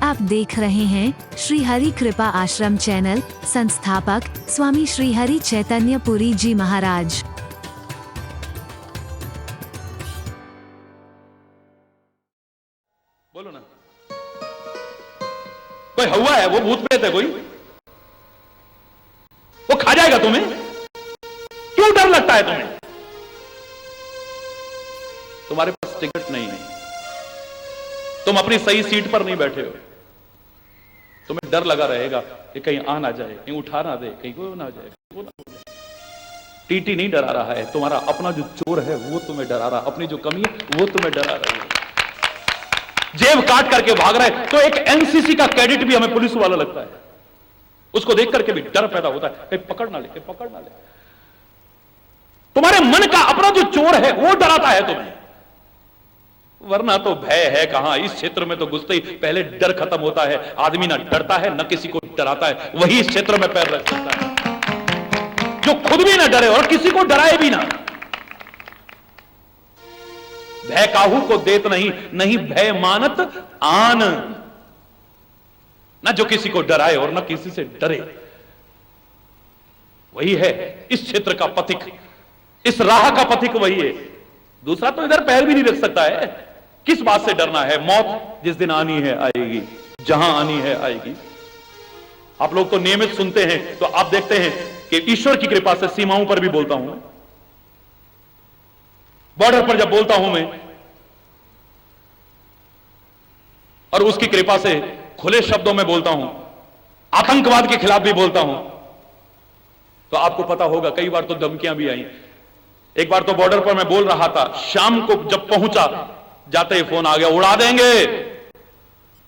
आप देख रहे हैं श्री हरि कृपा आश्रम चैनल। संस्थापक स्वामी श्री हरि चैतन्य पुरी जी महाराज। बोलो ना, कोई हवा है, वो भूत प्रेत है, कोई वो खा जाएगा तुम्हें? क्यों डर लगता है तुम्हें? तुम्हारे पास टिकट नहीं है, तुम अपनी सही सीट पर नहीं बैठे हो, तुम्हें डर लगा रहेगा कि कहीं आ ना जाए, कहीं उठा ना दे, कहीं कोई ना जाए, वो ना हो जाए। टीटी नहीं डरा रहा है, तुम्हारा अपना जो चोर है वो तुम्हें डरा रहा, अपनी जो कमी है वो तुम्हें डरा रही है। जेब काट करके भाग रहा है तो एक एनसीसी का कैडेट भी हमें पुलिस वाला लगता है, उसको देख करके भी डर पैदा होता है, कहीं पकड़ ना ले, कहीं पकड़ ना ले। तुम्हारे मन का अपना जो चोर है वो डराता है तुम्हें, वरना तो भय है कहां। इस क्षेत्र में तो घुसते ही पहले डर खत्म होता है। आदमी ना डरता है न किसी को डराता है, वही इस क्षेत्र में पैर रख सकता है जो खुद भी ना डरे और किसी को डराए भी ना। भय काहू को देत नहीं, नहीं भय मानत आन। ना जो किसी को डराए और ना किसी से डरे, वही है इस क्षेत्र का पथिक, इस राह का पथिक वही है। दूसरा तो इधर पैर भी नहीं रख सकता है। किस बात से डरना है? मौत जिस दिन आनी है आएगी, जहां आनी है आएगी। आप लोग तो नियमित सुनते हैं, तो आप देखते हैं कि ईश्वर की कृपा से सीमाओं पर भी बोलता हूं मैं, बॉर्डर पर जब बोलता हूं मैं, और उसकी कृपा से खुले शब्दों में बोलता हूं, आतंकवाद के खिलाफ भी बोलता हूं, तो आपको पता होगा कई बार तो धमकियां भी आई। एक बार तो बॉर्डर पर मैं बोल रहा था, शाम को जब पहुंचा जाते ही फोन आ गया, उड़ा देंगे।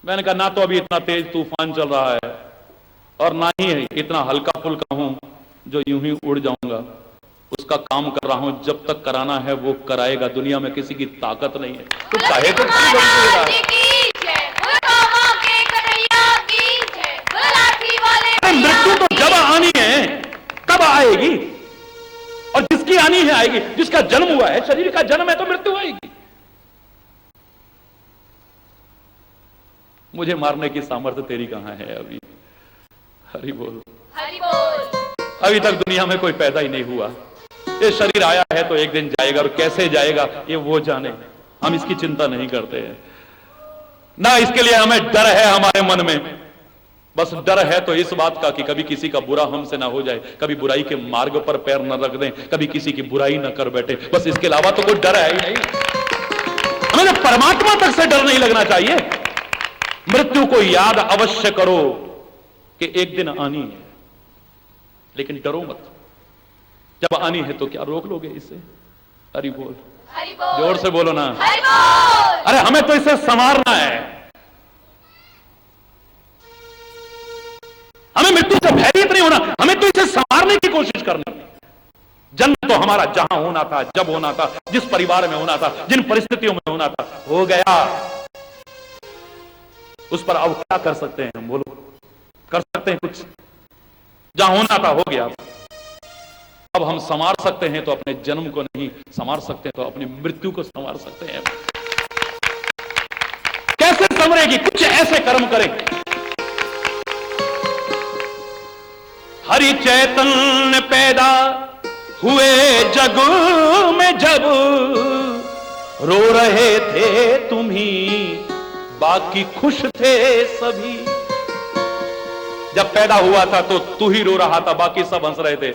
मैंने कहा ना तो अभी इतना तेज तूफान चल रहा है और ना ही इतना हल्का फुल्का हूं जो यूं ही उड़ जाऊंगा। उसका काम कर रहा हूं, जब तक कराना है वो कराएगा। दुनिया में किसी की ताकत नहीं है तो चाहे तो मृत्यु तो जब आनी है तब आएगी, और जिसकी आनी है आएगी। जिसका जन्म हुआ है, शरीर का जन्म है, तो मृत्यु आएगी। मुझे मारने की सामर्थ्य तेरी कहां है अभी? हरि बोल, हरि बोल। अभी तक दुनिया में कोई पैदा ही नहीं हुआ। ये शरीर आया है तो एक दिन जाएगा, और कैसे जाएगा ये वो जाने। हम इसकी चिंता नहीं करते हैं ना, इसके लिए हमें डर है हमारे मन में। बस डर है तो इस बात का कि कभी किसी का बुरा हमसे ना हो जाए, कभी बुराई के मार्ग पर पैर न रख दें, कभी किसी की बुराई न कर बैठे। बस इसके अलावा तो कोई डर है ही नहीं। हमें तो परमात्मा तक से डर नहीं लगना चाहिए। मृत्यु को याद अवश्य करो कि एक दिन आनी है, लेकिन डरो मत। जब आनी है तो क्या रोक लोगे इससे? हरि बोल, जोर से बोलो ना, हरि बोल। अरे हमें तो इसे संवारना है, हमें मृत्यु से भयभीत नहीं होना, हमें तो इसे संवारने की कोशिश करनी है। जन्म तो हमारा जहां होना था, जब होना था, जिस परिवार में होना था, जिन परिस्थितियों में होना था, हो गया। उस पर अब क्या कर सकते हैं हम? बोलो, कर सकते हैं कुछ? जहां होना था हो गया। अब हम संवार सकते हैं तो अपने जन्म को नहीं, संवार सकते हैं तो अपनी मृत्यु को संवार सकते हैं। कैसे संवरेगी? कुछ ऐसे कर्म करें। हरि चैतन्य पैदा हुए जग में जब, रो रहे थे तुम ही, बाकी खुश थे सभी। जब पैदा हुआ था तो तू ही रो रहा था, बाकी सब हंस रहे थे।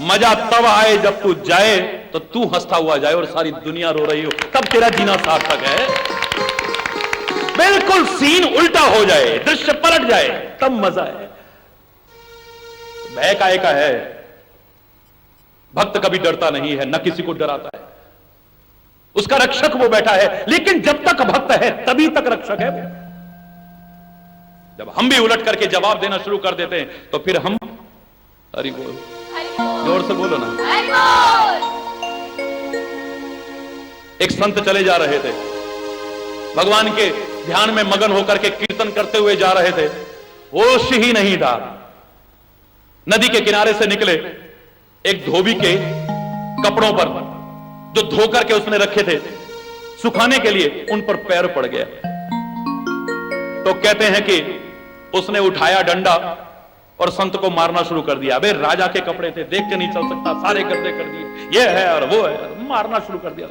मजा तब आए जब तू जाए तो तू हंसता हुआ जाए और सारी दुनिया रो रही हो, तब तेरा जीना सार्थक है। बिल्कुल सीन उल्टा हो जाए, दृश्य पलट जाए, तब मजा है। भय काहे का है? भक्त कभी डरता नहीं है, न किसी को डराता है। उसका रक्षक वो बैठा है, लेकिन जब तक भक्त है तभी तक रक्षक है वो। जब हम भी उलट करके जवाब देना शुरू कर देते हैं तो फिर हम, हरि बोल, जोर से बोलो ना, हरि बोल। एक संत चले जा रहे थे, भगवान के ध्यान में मगन होकर के कीर्तन करते हुए जा रहे थे। होश ही नहीं था। नदी के किनारे से निकले, एक धोबी के कपड़ों पर जो धो करके उसने रखे थे सुखाने के लिए, उन पर पैर पड़ गया। तो कहते हैं कि उसने उठाया डंडा और संत को मारना शुरू कर दिया। अबे राजा के कपड़े थे, देख के नहीं चल सकता, सारे गड्ढे कर दिए, ये है और वो है, मारना शुरू कर दिया।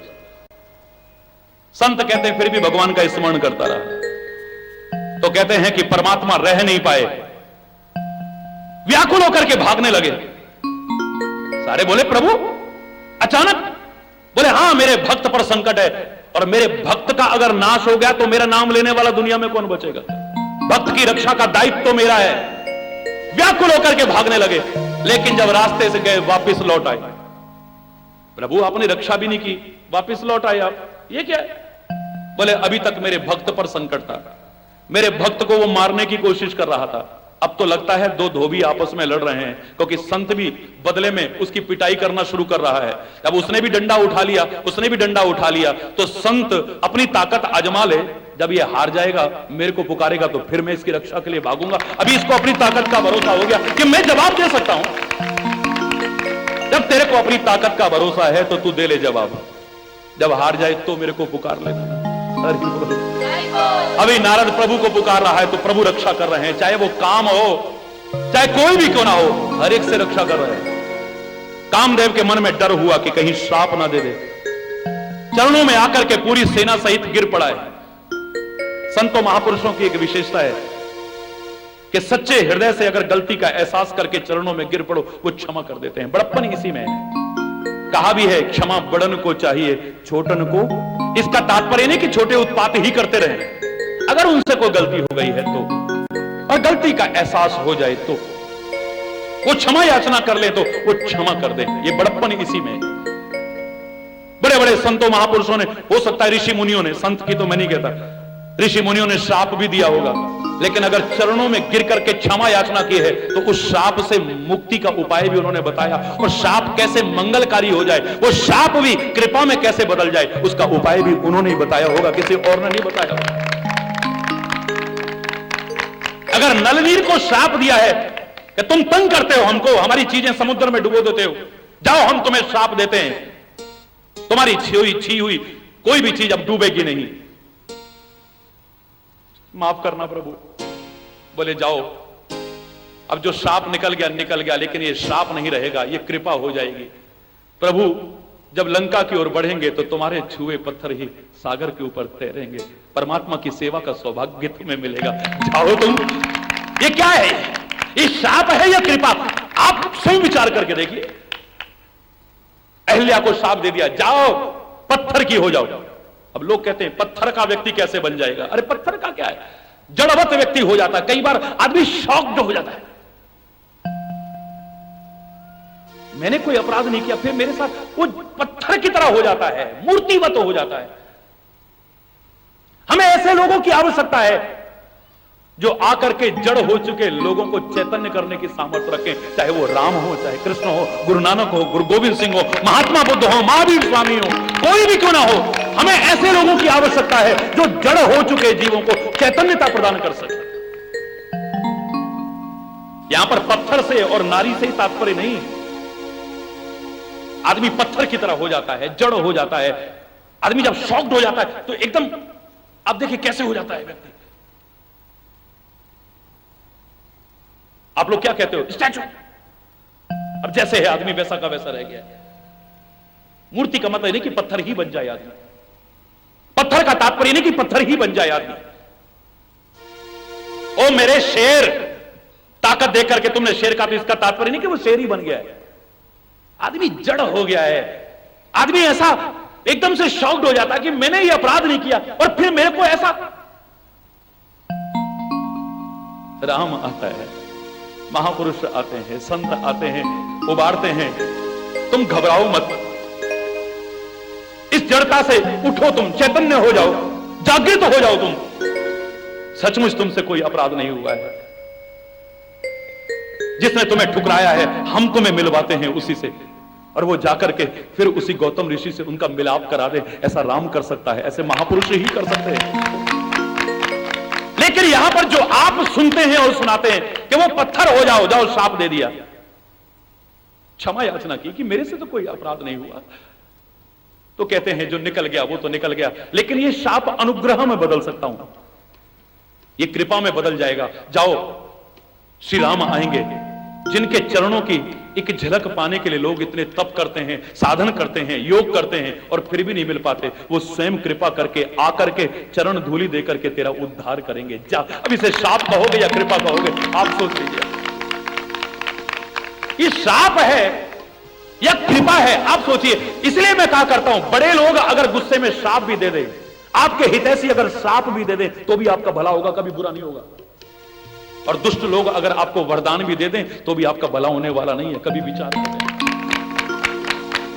संत कहते हैं फिर भी भगवान का स्मरण करता रहा। तो कहते हैं कि परमात्मा रह नहीं पाए, व्याकुल होकर के भागने लगे। सारे बोले प्रभु अचानक? बोले हां, मेरे भक्त पर संकट है और मेरे भक्त का अगर नाश हो गया तो मेरा नाम लेने वाला दुनिया में कौन बचेगा? भक्त की रक्षा का दायित्व तो मेरा है। व्याकुल होकर के भागने लगे, लेकिन जब रास्ते से गए वापस लौट आए। प्रभु आपने रक्षा भी नहीं की, वापस लौट आए आप, ये क्या है? बोले अभी तक मेरे भक्त पर संकट था, मेरे भक्त को वो मारने की कोशिश कर रहा था। अब तो लगता है दो धोबी आपस में लड़ रहे हैं, क्योंकि संत भी बदले में उसकी पिटाई करना शुरू कर रहा है। अब उसने भी डंडा उठा लिया, उसने भी डंडा उठा लिया। तो संत अपनी ताकत आजमा ले, जब ये हार जाएगा मेरे को पुकारेगा तो फिर मैं इसकी रक्षा के लिए भागूंगा। अभी इसको अपनी ताकत का भरोसा हो गया कि मैं जवाब दे सकता हूं। जब तेरे को अपनी ताकत का भरोसा है तो तू दे ले जवाब, जब हार जाए तो मेरे को पुकार लेना। अभी नारद प्रभु को पुकार रहा है तो प्रभु रक्षा कर रहे हैं, चाहे वो काम हो चाहे कोई भी क्यों ना हो, हर एक से रक्षा कर रहे हैं। कामदेव के मन में डर हुआ कि कहीं श्राप ना दे दे, चरणों में आकर के पूरी सेना सहित गिर पड़ा है। संतों महापुरुषों की एक विशेषता है कि सच्चे हृदय से अगर गलती का एहसास करके चरणों में गिर पड़ो, वो क्षमा कर देते हैं। बड़प्पन इसी में है। कहा भी है क्षमा बड़न को चाहिए छोटन को। इसका तात्पर्य नहीं कि छोटे उत्पात ही करते रहे, अगर उनसे कोई गलती हो गई है तो, और गलती का एहसास हो जाए तो वो क्षमा याचना कर ले तो वो क्षमा कर दे। ये बड़प्पन इसी में। बड़े बड़े संतों महापुरुषों ने, हो सकता है ऋषि मुनियों ने, संत की तो मैं नहीं कहता, ऋषि मुनियों ने श्राप भी दिया होगा, लेकिन अगर चरणों में गिर करके क्षमा याचना की है तो उस श्राप से मुक्ति का उपाय भी उन्होंने बताया। और श्राप कैसे मंगलकारी हो जाए, वो श्राप भी कृपा में कैसे बदल जाए, उसका उपाय भी उन्होंने ही बताया होगा, किसी और ने नहीं बताया। अगर नलनीर को श्राप दिया है कि तुम तंग करते हो हमको, हमारी चीजें समुद्र में डुबो देते हो, जाओ हम तुम्हें श्राप देते हैं, तुम्हारी छी हुई कोई भी चीज अब डूबेगी नहीं, माफ करना प्रभु। बोले जाओ, अब जो श्राप निकल गया, लेकिन ये श्राप नहीं रहेगा, ये कृपा हो जाएगी। प्रभु जब लंका की ओर बढ़ेंगे तो तुम्हारे छुए पत्थर ही सागर के ऊपर तैरेंगे, परमात्मा की सेवा का सौभाग्य तुम्हें मिलेगा, जाओ तुम। ये क्या है, ये श्राप है या कृपा? आप स्वयं विचार करके देखिए। अहिल्या को श्राप दे दिया, जाओ पत्थर की हो जाओ। अब लोग कहते हैं पत्थर का व्यक्ति कैसे बन जाएगा? अरे पत्थर का क्या है, जड़वत व्यक्ति हो जाता है। कई बार आदमी शॉक्ड हो जाता है, मैंने कोई अपराध नहीं किया, फिर मेरे साथ वो पत्थर की तरह हो जाता है, मूर्तिवत हो जाता है। हमें ऐसे लोगों की आवश्यकता है जो आकर के जड़ हो चुके लोगों को चैतन्य करने की सामर्थ्य रखें, चाहे वो राम हो, चाहे कृष्ण हो, गुरु नानक हो, गुरु गोविंद सिंह हो, महात्मा बुद्ध हो, महावीर स्वामी हो, कोई भी क्यों ना हो, हमें ऐसे लोगों की आवश्यकता है जो जड़ हो चुके जीवों को चैतन्यता प्रदान कर सके। यहां पर पत्थर से और नारी से ही तात्पर्य नहीं, आदमी पत्थर की तरह हो जाता है, जड़ हो जाता है। आदमी जब शॉक्ड हो जाता है तो एकदम, आप देखिए कैसे हो जाता है व्यक्ति। आप लोग क्या कहते हो, स्टैचू। अब जैसे है आदमी वैसा का वैसा रह गया। मूर्ति का मतलब नहीं कि पत्थर ही बन जाए आदमी, पत्थर का तात्पर्य नहीं कि पत्थर ही बन जाए आदमी। ओ मेरे शेर, ताकत देकर के तुमने शेर का, तो इसका तात्पर्य नहीं कि वो शेर ही बन गया है। आदमी जड़ हो गया है, आदमी ऐसा एकदम से शॉक्ड हो जाता है कि मैंने ये अपराध नहीं किया और फिर मेरे को ऐसा। राम आता है, महापुरुष आते हैं, संत आते हैं, उबारते हैं, तुम घबराओ मत, इस जड़ता से उठो, तुम चैतन्य हो जाओ, जागृत हो जाओ तुम। सचमुच तुमसे कोई अपराध नहीं हुआ है, जिसने तुम्हें ठुकराया है हम तुम्हें मिलवाते हैं उसी से, और वो जाकर के फिर उसी गौतम ऋषि से उनका मिलाप करा दे। ऐसा राम कर सकता है, ऐसे महापुरुष ही कर सकते हैं। लेकिन यहां पर जो आप सुनते हैं और सुनाते हैं कि वो पत्थर हो जाओ, जाओ श्राप दे दिया, क्षमा याचना की कि मेरे से तो कोई अपराध नहीं हुआ, तो कहते हैं जो निकल गया वो तो निकल गया, लेकिन ये श्राप अनुग्रह में बदल सकता हूं। ये कृपा में बदल जाएगा। जाओ, श्री राम आएंगे, जिनके चरणों की एक झलक पाने के लिए लोग इतने तप करते हैं, साधन करते हैं, योग करते हैं और फिर भी नहीं मिल पाते, वो स्वयं कृपा करके आकर के चरण धूलि देकर के तेरा उद्धार करेंगे। जा, अब इसे शाप कहोगे या कृपा कहोगे, आप सोच लीजिए। ये शाप है या कृपा है, आप सोचिए। इसलिए मैं कहा करता हूं, बड़े लोग अगर गुस्से में शाप भी दे दें, आपके हितैषी अगर शाप भी दे दें, तो भी आपका भला होगा, कभी बुरा नहीं होगा। और दुष्ट लोग अगर आपको वरदान भी दे दें, तो भी आपका भला होने वाला नहीं है, कभी विचार करें।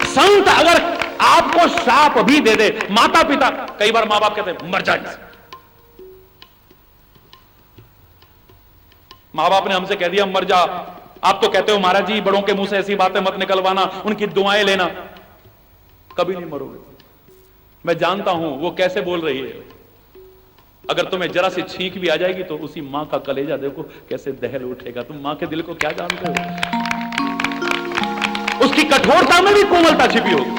संत अगर आपको शाप भी दे दे, माता पिता, कई बार मां बाप कहते हैं मर जाए, मां बाप ने हमसे कह दिया मर जा, आप तो कहते हो महाराज जी बड़ों के मुंह से ऐसी बातें मत निकलवाना, उनकी दुआएं लेना, कभी नहीं मरोगे। मैं जानता हूं वो कैसे बोल रही है। अगर तुम्हें जरा सी छींक भी आ जाएगी तो उसी मां का कलेजा देखो कैसे दहल उठेगा। तुम मां के दिल को क्या जानते हो? उसकी कठोरता में भी कोमलता छिपी होगी।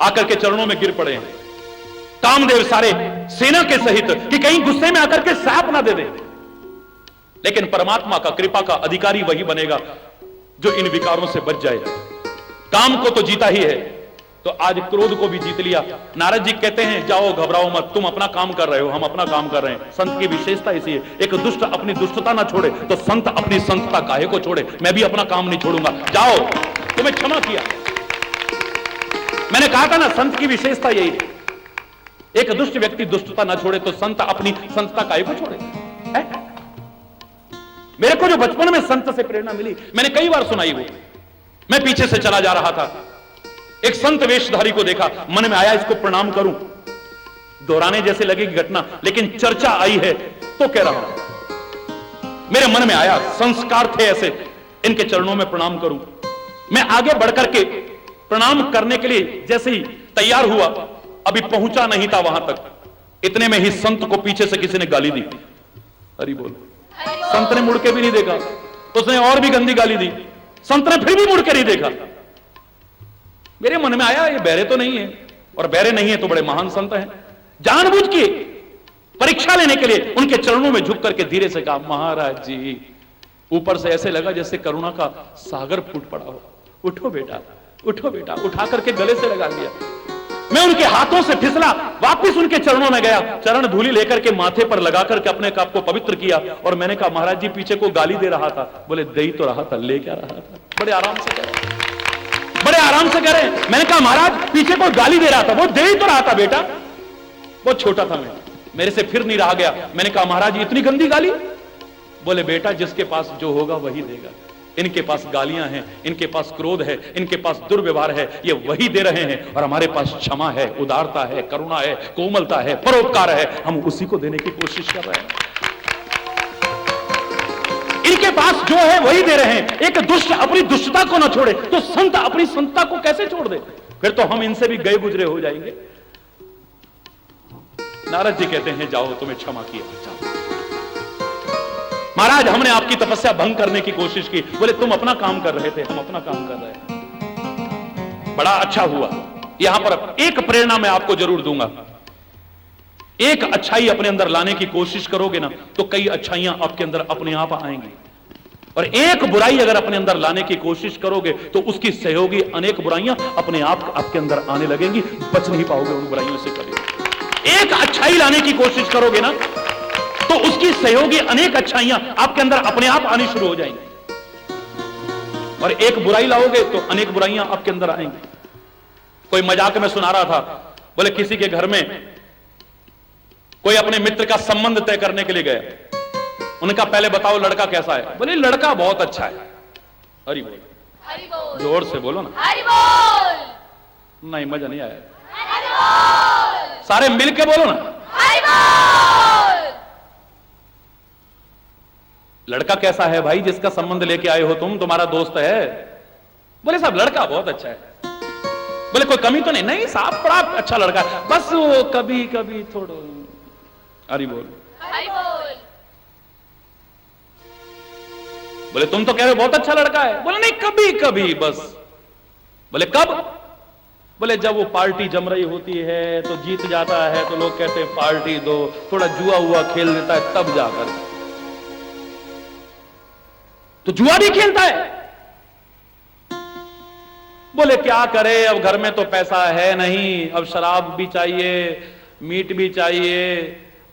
आकर के चरणों में गिर पड़े हैं कामदेव सारे सेना के सहित कि कहीं गुस्से में आकर के शाप ना दे दे। लेकिन परमात्मा का, कृपा का अधिकारी वही बनेगा जो इन विकारों से बच जाए। काम को तो जीता ही है, तो आज क्रोध को भी जीत लिया। नारद जी कहते हैं जाओ घबराओ मत, तुम अपना काम कर रहे हो, हम अपना काम कर रहे हैं। संत की विशेषता इसी है, एक दुष्ट अपनी दुष्टता ना छोड़े तो संत अपनी संतता काहे को छोड़े। मैं भी अपना काम नहीं छोड़ूंगा, जाओ, तुम्हें क्षमा किया। मैंने कहा था ना, संत की विशेषता यही है, एक दुष्ट व्यक्ति दुष्टता ना छोड़े तो संत अपनी संतता काहे को छोड़े। मेरे को जो बचपन में संत से प्रेरणा मिली, मैंने कई बार सुनाई वो। मैं पीछे से चला जा रहा था, एक संत वेशधारी को देखा, मन में आया इसको प्रणाम करूं। दोहराने जैसे लगेगी घटना, लेकिन चर्चा आई है तो कह रहा हूं। मेरे मन में आया, संस्कार थे ऐसे, इनके चरणों में प्रणाम करूं। मैं आगे बढ़कर के प्रणाम करने के लिए जैसे ही तैयार हुआ, अभी पहुंचा नहीं था वहां तक, इतने में ही संत को पीछे से किसी ने गाली दी। हरि बोल। संत ने मुड़ के भी नहीं देखा, उसने और भी गंदी गाली दी। संत ने फिर भी मुड़ के नहीं देखा। मेरे मन में आया ये बहरे तो नहीं है, और बहरे नहीं है तो बड़े महान संत हैं। जानबूझ के परीक्षा लेने के लिए उनके चरणों में झुक करके धीरे से कहा महाराज जी। ऊपर से ऐसे लगा जैसे करुणा का सागर फूट पड़ा हो। उठो बेटा, उठो बेटा, उठा करके गले से लगा लिया। मैं उनके हाथों से फिसला, वापिस उनके चरणों में गया, चरण धूलि लेकर के माथे पर लगा करके अपने आप को पवित्र किया। और मैंने कहा महाराज जी पीछे को गाली दे रहा था। बोले दे ही तो रहा था, ले क्या रहा था। बड़े आराम से कह रहे, बड़े आराम से कह रहे। मैंने कहा महाराज पीछे को गाली दे रहा था, वो दे ही तो रहा था बेटा। वो छोटा था मैं, मेरे से फिर नहीं रहा गया। मैंने कहा महाराज इतनी गंदी गाली। बोले बेटा जिसके पास जो होगा वही देगा। इनके पास गालियां हैं, इनके पास क्रोध है, इनके पास दुर्व्यवहार है, ये वही दे रहे हैं। और हमारे पास क्षमा है, उदारता है, करुणा है, कोमलता है, परोपकार है, हम उसी को देने की कोशिश कर रहे हैं। इनके पास जो है वही दे रहे हैं। एक दुष्ट अपनी दुष्टता को ना छोड़े तो संत अपनी संतता को कैसे छोड़ दे। फिर तो हम इनसे भी गए गुजरे हो जाएंगे। नारद जी कहते हैं जाओ, तुम्हें क्षमा किया, जाओ। महाराज हमने आपकी तपस्या भंग करने की कोशिश की। बोले तुम अपना काम कर रहे थे, हम अपना काम कर रहे हैं। बड़ा अच्छा हुआ। यहां पर एक प्रेरणा मैं आपको जरूर दूंगा। एक अच्छाई अपने अंदर लाने की कोशिश करोगे ना तो कई अच्छाइयां आपके अंदर अपने आप आएंगी। और एक बुराई अगर अपने अंदर लाने की कोशिश करोगे तो उसकी सहयोगी अनेक बुराइयां अपने आप आपके अंदर आने लगेंगी। बच नहीं पाओगे उन बुराइयों से कभी। एक अच्छाई लाने की कोशिश करोगे ना तो उसकी सहयोगी अनेक अच्छाइयां आपके अंदर अपने आप आनी शुरू हो जाएंगी। और एक बुराई लाओगे तो अनेक बुराइयां आपके अंदर आएंगी। कोई मजाक में सुना रहा था, बोले किसी के घर में कोई अपने मित्र का संबंध तय करने के लिए गया। उनका पहले बताओ लड़का कैसा है। बोले लड़का बहुत अच्छा है। हरि बोल, हरि बोल, जोर से बोलो ना, हरि बोल। नहीं मजा नहीं आया, हरि बोल। सारे मिलके बोलो ना, हरि बोल। लड़का कैसा है भाई जिसका संबंध लेके आए हो तुम, तुम्हारा दोस्त है। बोले साहब लड़का बहुत अच्छा है। बोले कोई कमी तो नहीं? नहीं साहब बड़ा अच्छा लड़का है, बस वो कभी कभी थोड़ा। हरि बोल, हरि बोल। बोले तुम तो कह रहे हो बहुत अच्छा लड़का है। बोले नहीं कभी कभी बस। बोले कब? बोले जब वो पार्टी जम रही होती है तो जीत जाता है तो लोग कहते हैं पार्टी दो, थोड़ा जुआ हुआ खेल लेता है तब जाकर, तो जुआ भी खेलता है। बोले क्या करे, अब घर में तो पैसा है नहीं, अब शराब भी चाहिए, मीट भी चाहिए,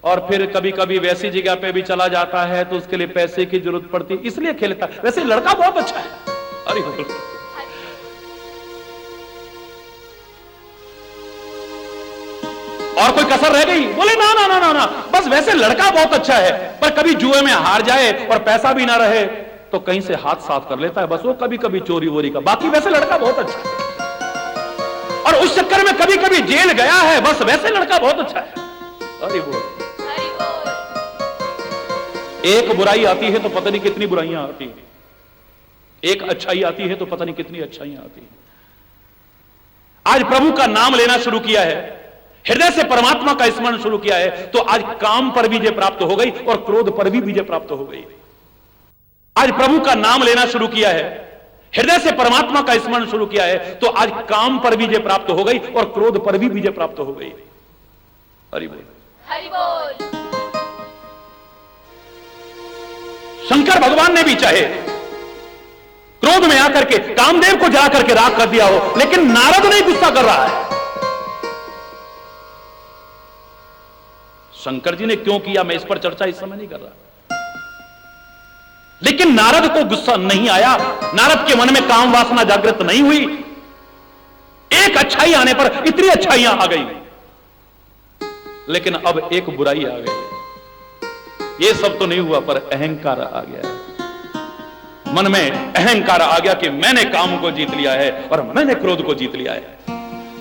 और फिर कभी कभी वैसी जगह पे भी चला जाता है तो उसके लिए पैसे की जरूरत पड़ती, इसलिए खेलता है। वैसे लड़का बहुत अच्छा है। अरे और कोई कसर रह गई? बोले ना ना ना ना ना, बस वैसे लड़का बहुत अच्छा है, पर कभी जुए में हार जाए और पैसा भी ना रहे तो कहीं से हाथ साफ कर लेता है, बस वो कभी कभी चोरी वोरी का, बाकी वैसे लड़का बहुत अच्छा है। और उस चक्कर में कभी कभी जेल गया है, बस वैसे लड़का बहुत अच्छा है। अरे बोल, एक बुराई आती है तो पता नहीं कितनी बुराइयां आती हैं, एक अच्छाई आती है तो पता नहीं कितनी अच्छाइयां आती हैं। आज प्रभु का नाम लेना शुरू किया है, हृदय से परमात्मा का स्मरण शुरू किया है, तो आज काम पर विजय प्राप्त हो गई और क्रोध पर भी विजय प्राप्त हो गई। आज प्रभु का नाम लेना शुरू किया है, हृदय से परमात्मा का स्मरण शुरू किया है, तो आज काम पर विजय प्राप्त हो गई और क्रोध पर भी विजय प्राप्त हो गई। हरि बोल, हरि बोल। शंकर भगवान ने भी चाहे क्रोध में आकर के कामदेव को जला करके राख कर दिया हो, लेकिन नारद नहीं गुस्सा कर रहा है। शंकर जी ने क्यों किया, मैं इस पर चर्चा इस समय नहीं कर रहा, लेकिन नारद को गुस्सा नहीं आया, नारद के मन में काम वासना जागृत नहीं हुई। एक अच्छाई आने पर इतनी अच्छाइयां आ गई, लेकिन अब एक बुराई आ गई। ये सब तो नहीं हुआ, पर अहंकार आ गया है। मन में अहंकार आ गया कि मैंने काम को जीत लिया है और मैंने क्रोध को जीत लिया है।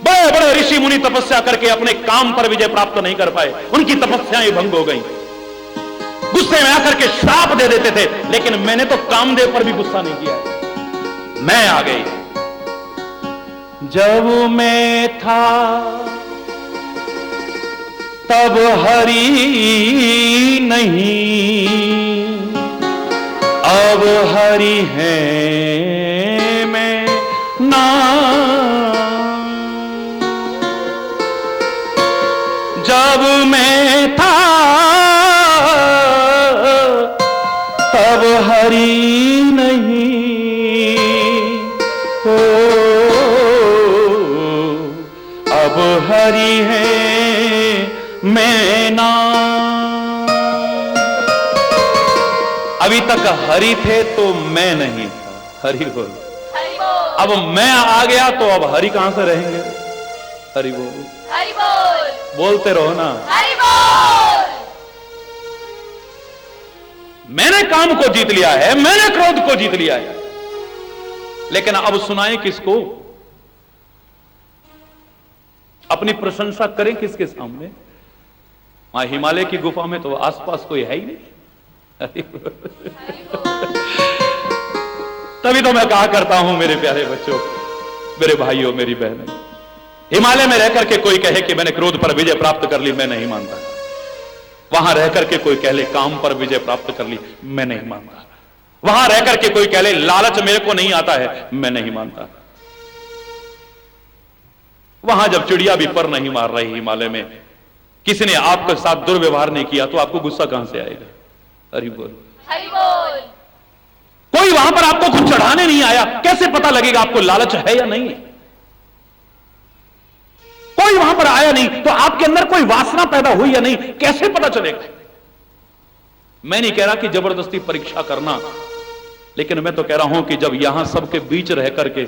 बड़े बड़े ऋषि मुनि तपस्या करके अपने काम पर विजय प्राप्त नहीं कर पाए, उनकी तपस्याएं भंग हो गई। गुस्से में आकर के श्राप दे देते थे, लेकिन मैंने तो कामदेव पर भी गुस्सा नहीं किया, मैं आ गई। जब मैं था तब हरि नहीं, अब हरि है मैं ना। जब मैं था तब हरि नहीं, ओ अब हरि है मैं ना। अभी तक हरि थे तो मैं नहीं था। हरि बोल, हरि बोल। अब मैं आ गया तो अब हरि कहां से रहेंगे? हरि बोल, हरि बोल। बोलते रहो ना। हरि बोल। मैंने काम को जीत लिया है, मैंने क्रोध को जीत लिया है, लेकिन अब सुनाएं किसको? अपनी प्रशंसा करें किसके सामने? वहां हिमालय की गुफा में तो आसपास कोई है ही नहीं। तभी तो मैं कहा करता हूं मेरे प्यारे बच्चों, मेरे भाइयों, मेरी बहनें, हिमालय में रहकर के कोई कहे कि मैंने क्रोध पर विजय प्राप्त कर ली, मैं नहीं मानता। वहां रहकर के कोई कह ले काम पर विजय प्राप्त कर ली, मैं नहीं मानता। वहां रहकर के कोई कह ले लालच मेरे को नहीं आता है, मैं नहीं मानता। वहां जब चिड़िया भी पर नहीं मार रही हिमालय में, किसी ने आपके साथ दुर्व्यवहार नहीं किया, तो आपको गुस्सा कहां से आएगा? हरि बोल, हरि बोल। कोई वहां पर आपको कुछ चढ़ाने नहीं आया, कैसे पता लगेगा आपको लालच है या नहीं है? कोई वहां पर आया नहीं तो आपके अंदर कोई वासना पैदा हुई या नहीं, कैसे पता चलेगा? मैं नहीं कह रहा कि जबरदस्ती परीक्षा करना, लेकिन मैं तो कह रहा हूं कि जब यहां सबके बीच रह करके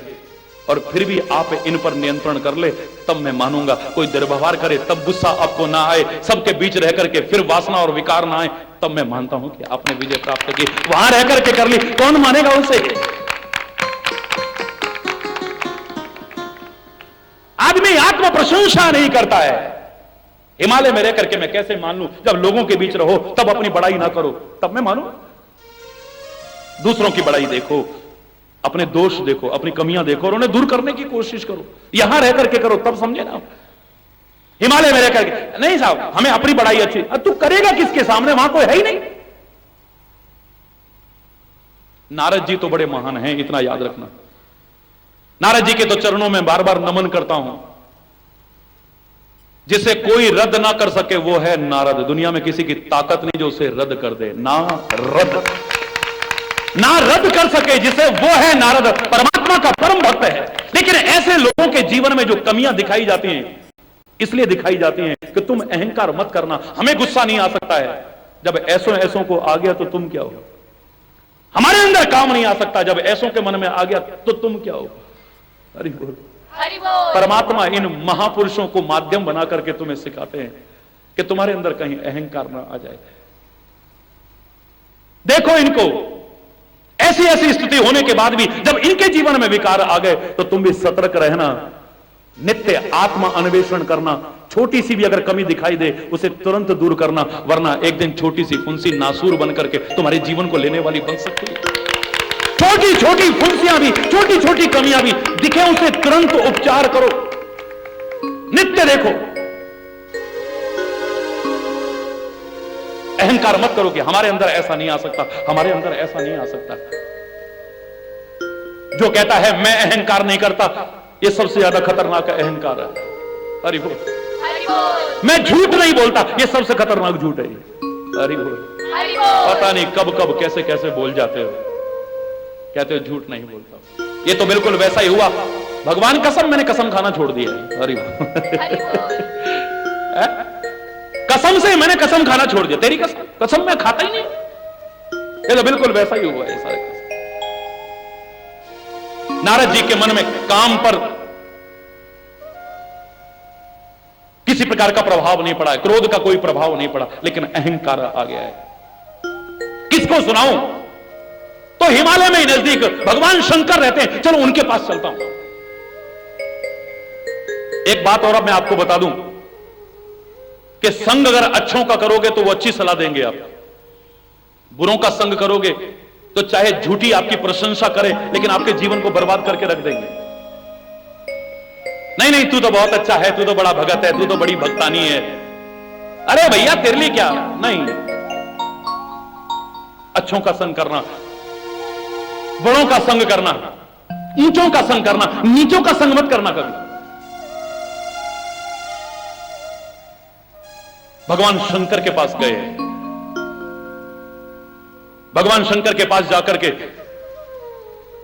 और फिर भी आप इन पर नियंत्रण कर ले, तब मैं मानूंगा। कोई दुर्व्यवहार करे तब गुस्सा आपको ना आए, सबके बीच रह करके फिर वासना और विकार ना आए, तब मैं मानता हूं कि आपने विजय प्राप्त की। वहां रह करके कर ली, कौन मानेगा उसे? आदमी आत्म प्रशंसा नहीं करता है। हिमालय में रह करके मैं कैसे मान लूं? जब लोगों के बीच रहो तब अपनी बड़ाई ना करो, तब मैं मानूं। दूसरों की बड़ाई देखो, अपने दोष देखो, अपनी कमियां देखो और उन्हें दूर करने की कोशिश करो। यहां रह करके करो तब समझे ना। हिमालय में रह करके नहीं साहब हमें अपनी बड़ाई अच्छी, तू करेगा किसके सामने? वहां कोई है ही नहीं। नारद जी तो बड़े महान हैं, इतना याद रखना। नारद जी के तो चरणों में बार बार नमन करता हूं। जिसे कोई रद्द ना कर सके वो है नारद। दुनिया में किसी की ताकत नहीं जो उसे रद्द कर दे। ना रद्द कर सके जिसे वो है नारद, परमात्मा का परम भक्त है। लेकिन ऐसे लोगों के जीवन में जो कमियां दिखाई जाती हैं, इसलिए दिखाई जाती हैं कि तुम अहंकार मत करना। हमें गुस्सा नहीं आ सकता है, जब ऐसों को आ गया तो तुम क्या हो। हमारे अंदर काम नहीं आ सकता, जब ऐसों के मन में आ गया तो तुम क्या हो। हरि बोल। परमात्मा इन महापुरुषों को माध्यम बना करके तुम्हें सिखाते हैं कि तुम्हारे अंदर कहीं अहंकार ना आ जाए। देखो इनको, ऐसी स्थिति होने के बाद भी जब इनके जीवन में विकार आ गए तो तुम भी सतर्क रहना, नित्य आत्मा अन्वेषण करना। छोटी सी भी अगर कमी दिखाई दे उसे तुरंत दूर करना, वरना एक दिन छोटी सी फुंसी नासूर बन करके तुम्हारे जीवन को लेने वाली बन सकती है। छोटी छोटी फुंसियां भी, छोटी छोटी कमियां भी दिखे उसे तुरंत उपचार करो, नित्य देखो। अहंकार मत करो कि हमारे अंदर ऐसा नहीं आ सकता, हमारे अंदर ऐसा नहीं आ सकता। जो कहता है मैं अहंकार नहीं करता, यह सबसे ज्यादा खतरनाक अहंकार है। हरि बोल। मैं झूठ नहीं बोलता, यह सबसे खतरनाक झूठ है। हरि बोल। पता नहीं कब कब कैसे कैसे बोल जाते हो, कहते हो झूठ नहीं बोलता। ये तो बिल्कुल वैसा ही हुआ। भगवान कसम, मैंने कसम खाना छोड़ दिया है। हरि बोल। कसम से मैंने कसम खाना छोड़ दिया। तेरी कसम, कसम मैं खाता ही नहीं। ये तो बिल्कुल वैसा ही हुआ है सारे कसम। नारद जी के मन में काम पर किसी प्रकार का प्रभाव नहीं पड़ा है, क्रोध का कोई प्रभाव नहीं पड़ा, लेकिन अहंकार आ गया है। किसको सुनाऊं? तो हिमालय में ही नजदीक भगवान शंकर रहते हैं, चलो उनके पास चलता हूं। एक बात और अब मैं आपको बता दूं कि संग अगर अच्छों का करोगे तो वो अच्छी सलाह देंगे, आप बुरों का संग करोगे तो चाहे झूठी आपकी प्रशंसा करे लेकिन आपके जीवन को बर्बाद करके रख देंगे। नहीं नहीं, तू तो बहुत अच्छा है, तू तो बड़ा भगत है, तू तो बड़ी भक्तानी है। अरे भैया तेरे लिए क्या नहीं। अच्छों का संग करना, बड़ों का संग करना, ऊंचों का संग करना, नीचों का संग मत करना कभी। भगवान शंकर के पास गए। भगवान शंकर के पास जाकर के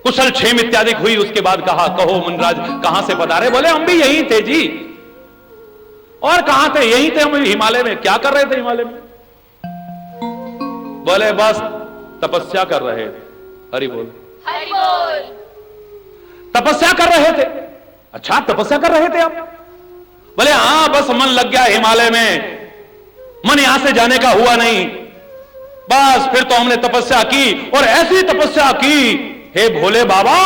कुशल क्षेम इत्यादि हुई। उसके बाद कहा कहो मुनिराज कहां से पधारे? बोले हम भी यहीं थे जी। और कहां थे? यहीं थे हम हिमालय में। क्या कर रहे थे हिमालय में? बोले बस तपस्या कर रहे थे। हरि बोल। हरि बोल। तपस्या कर रहे थे? अच्छा तपस्या कर रहे थे आप? बोले हां बस मन लग गया हिमालय में, मन यहां से जाने का हुआ नहीं। बस फिर तो हमने तपस्या की और ऐसी तपस्या की, हे भोले बाबा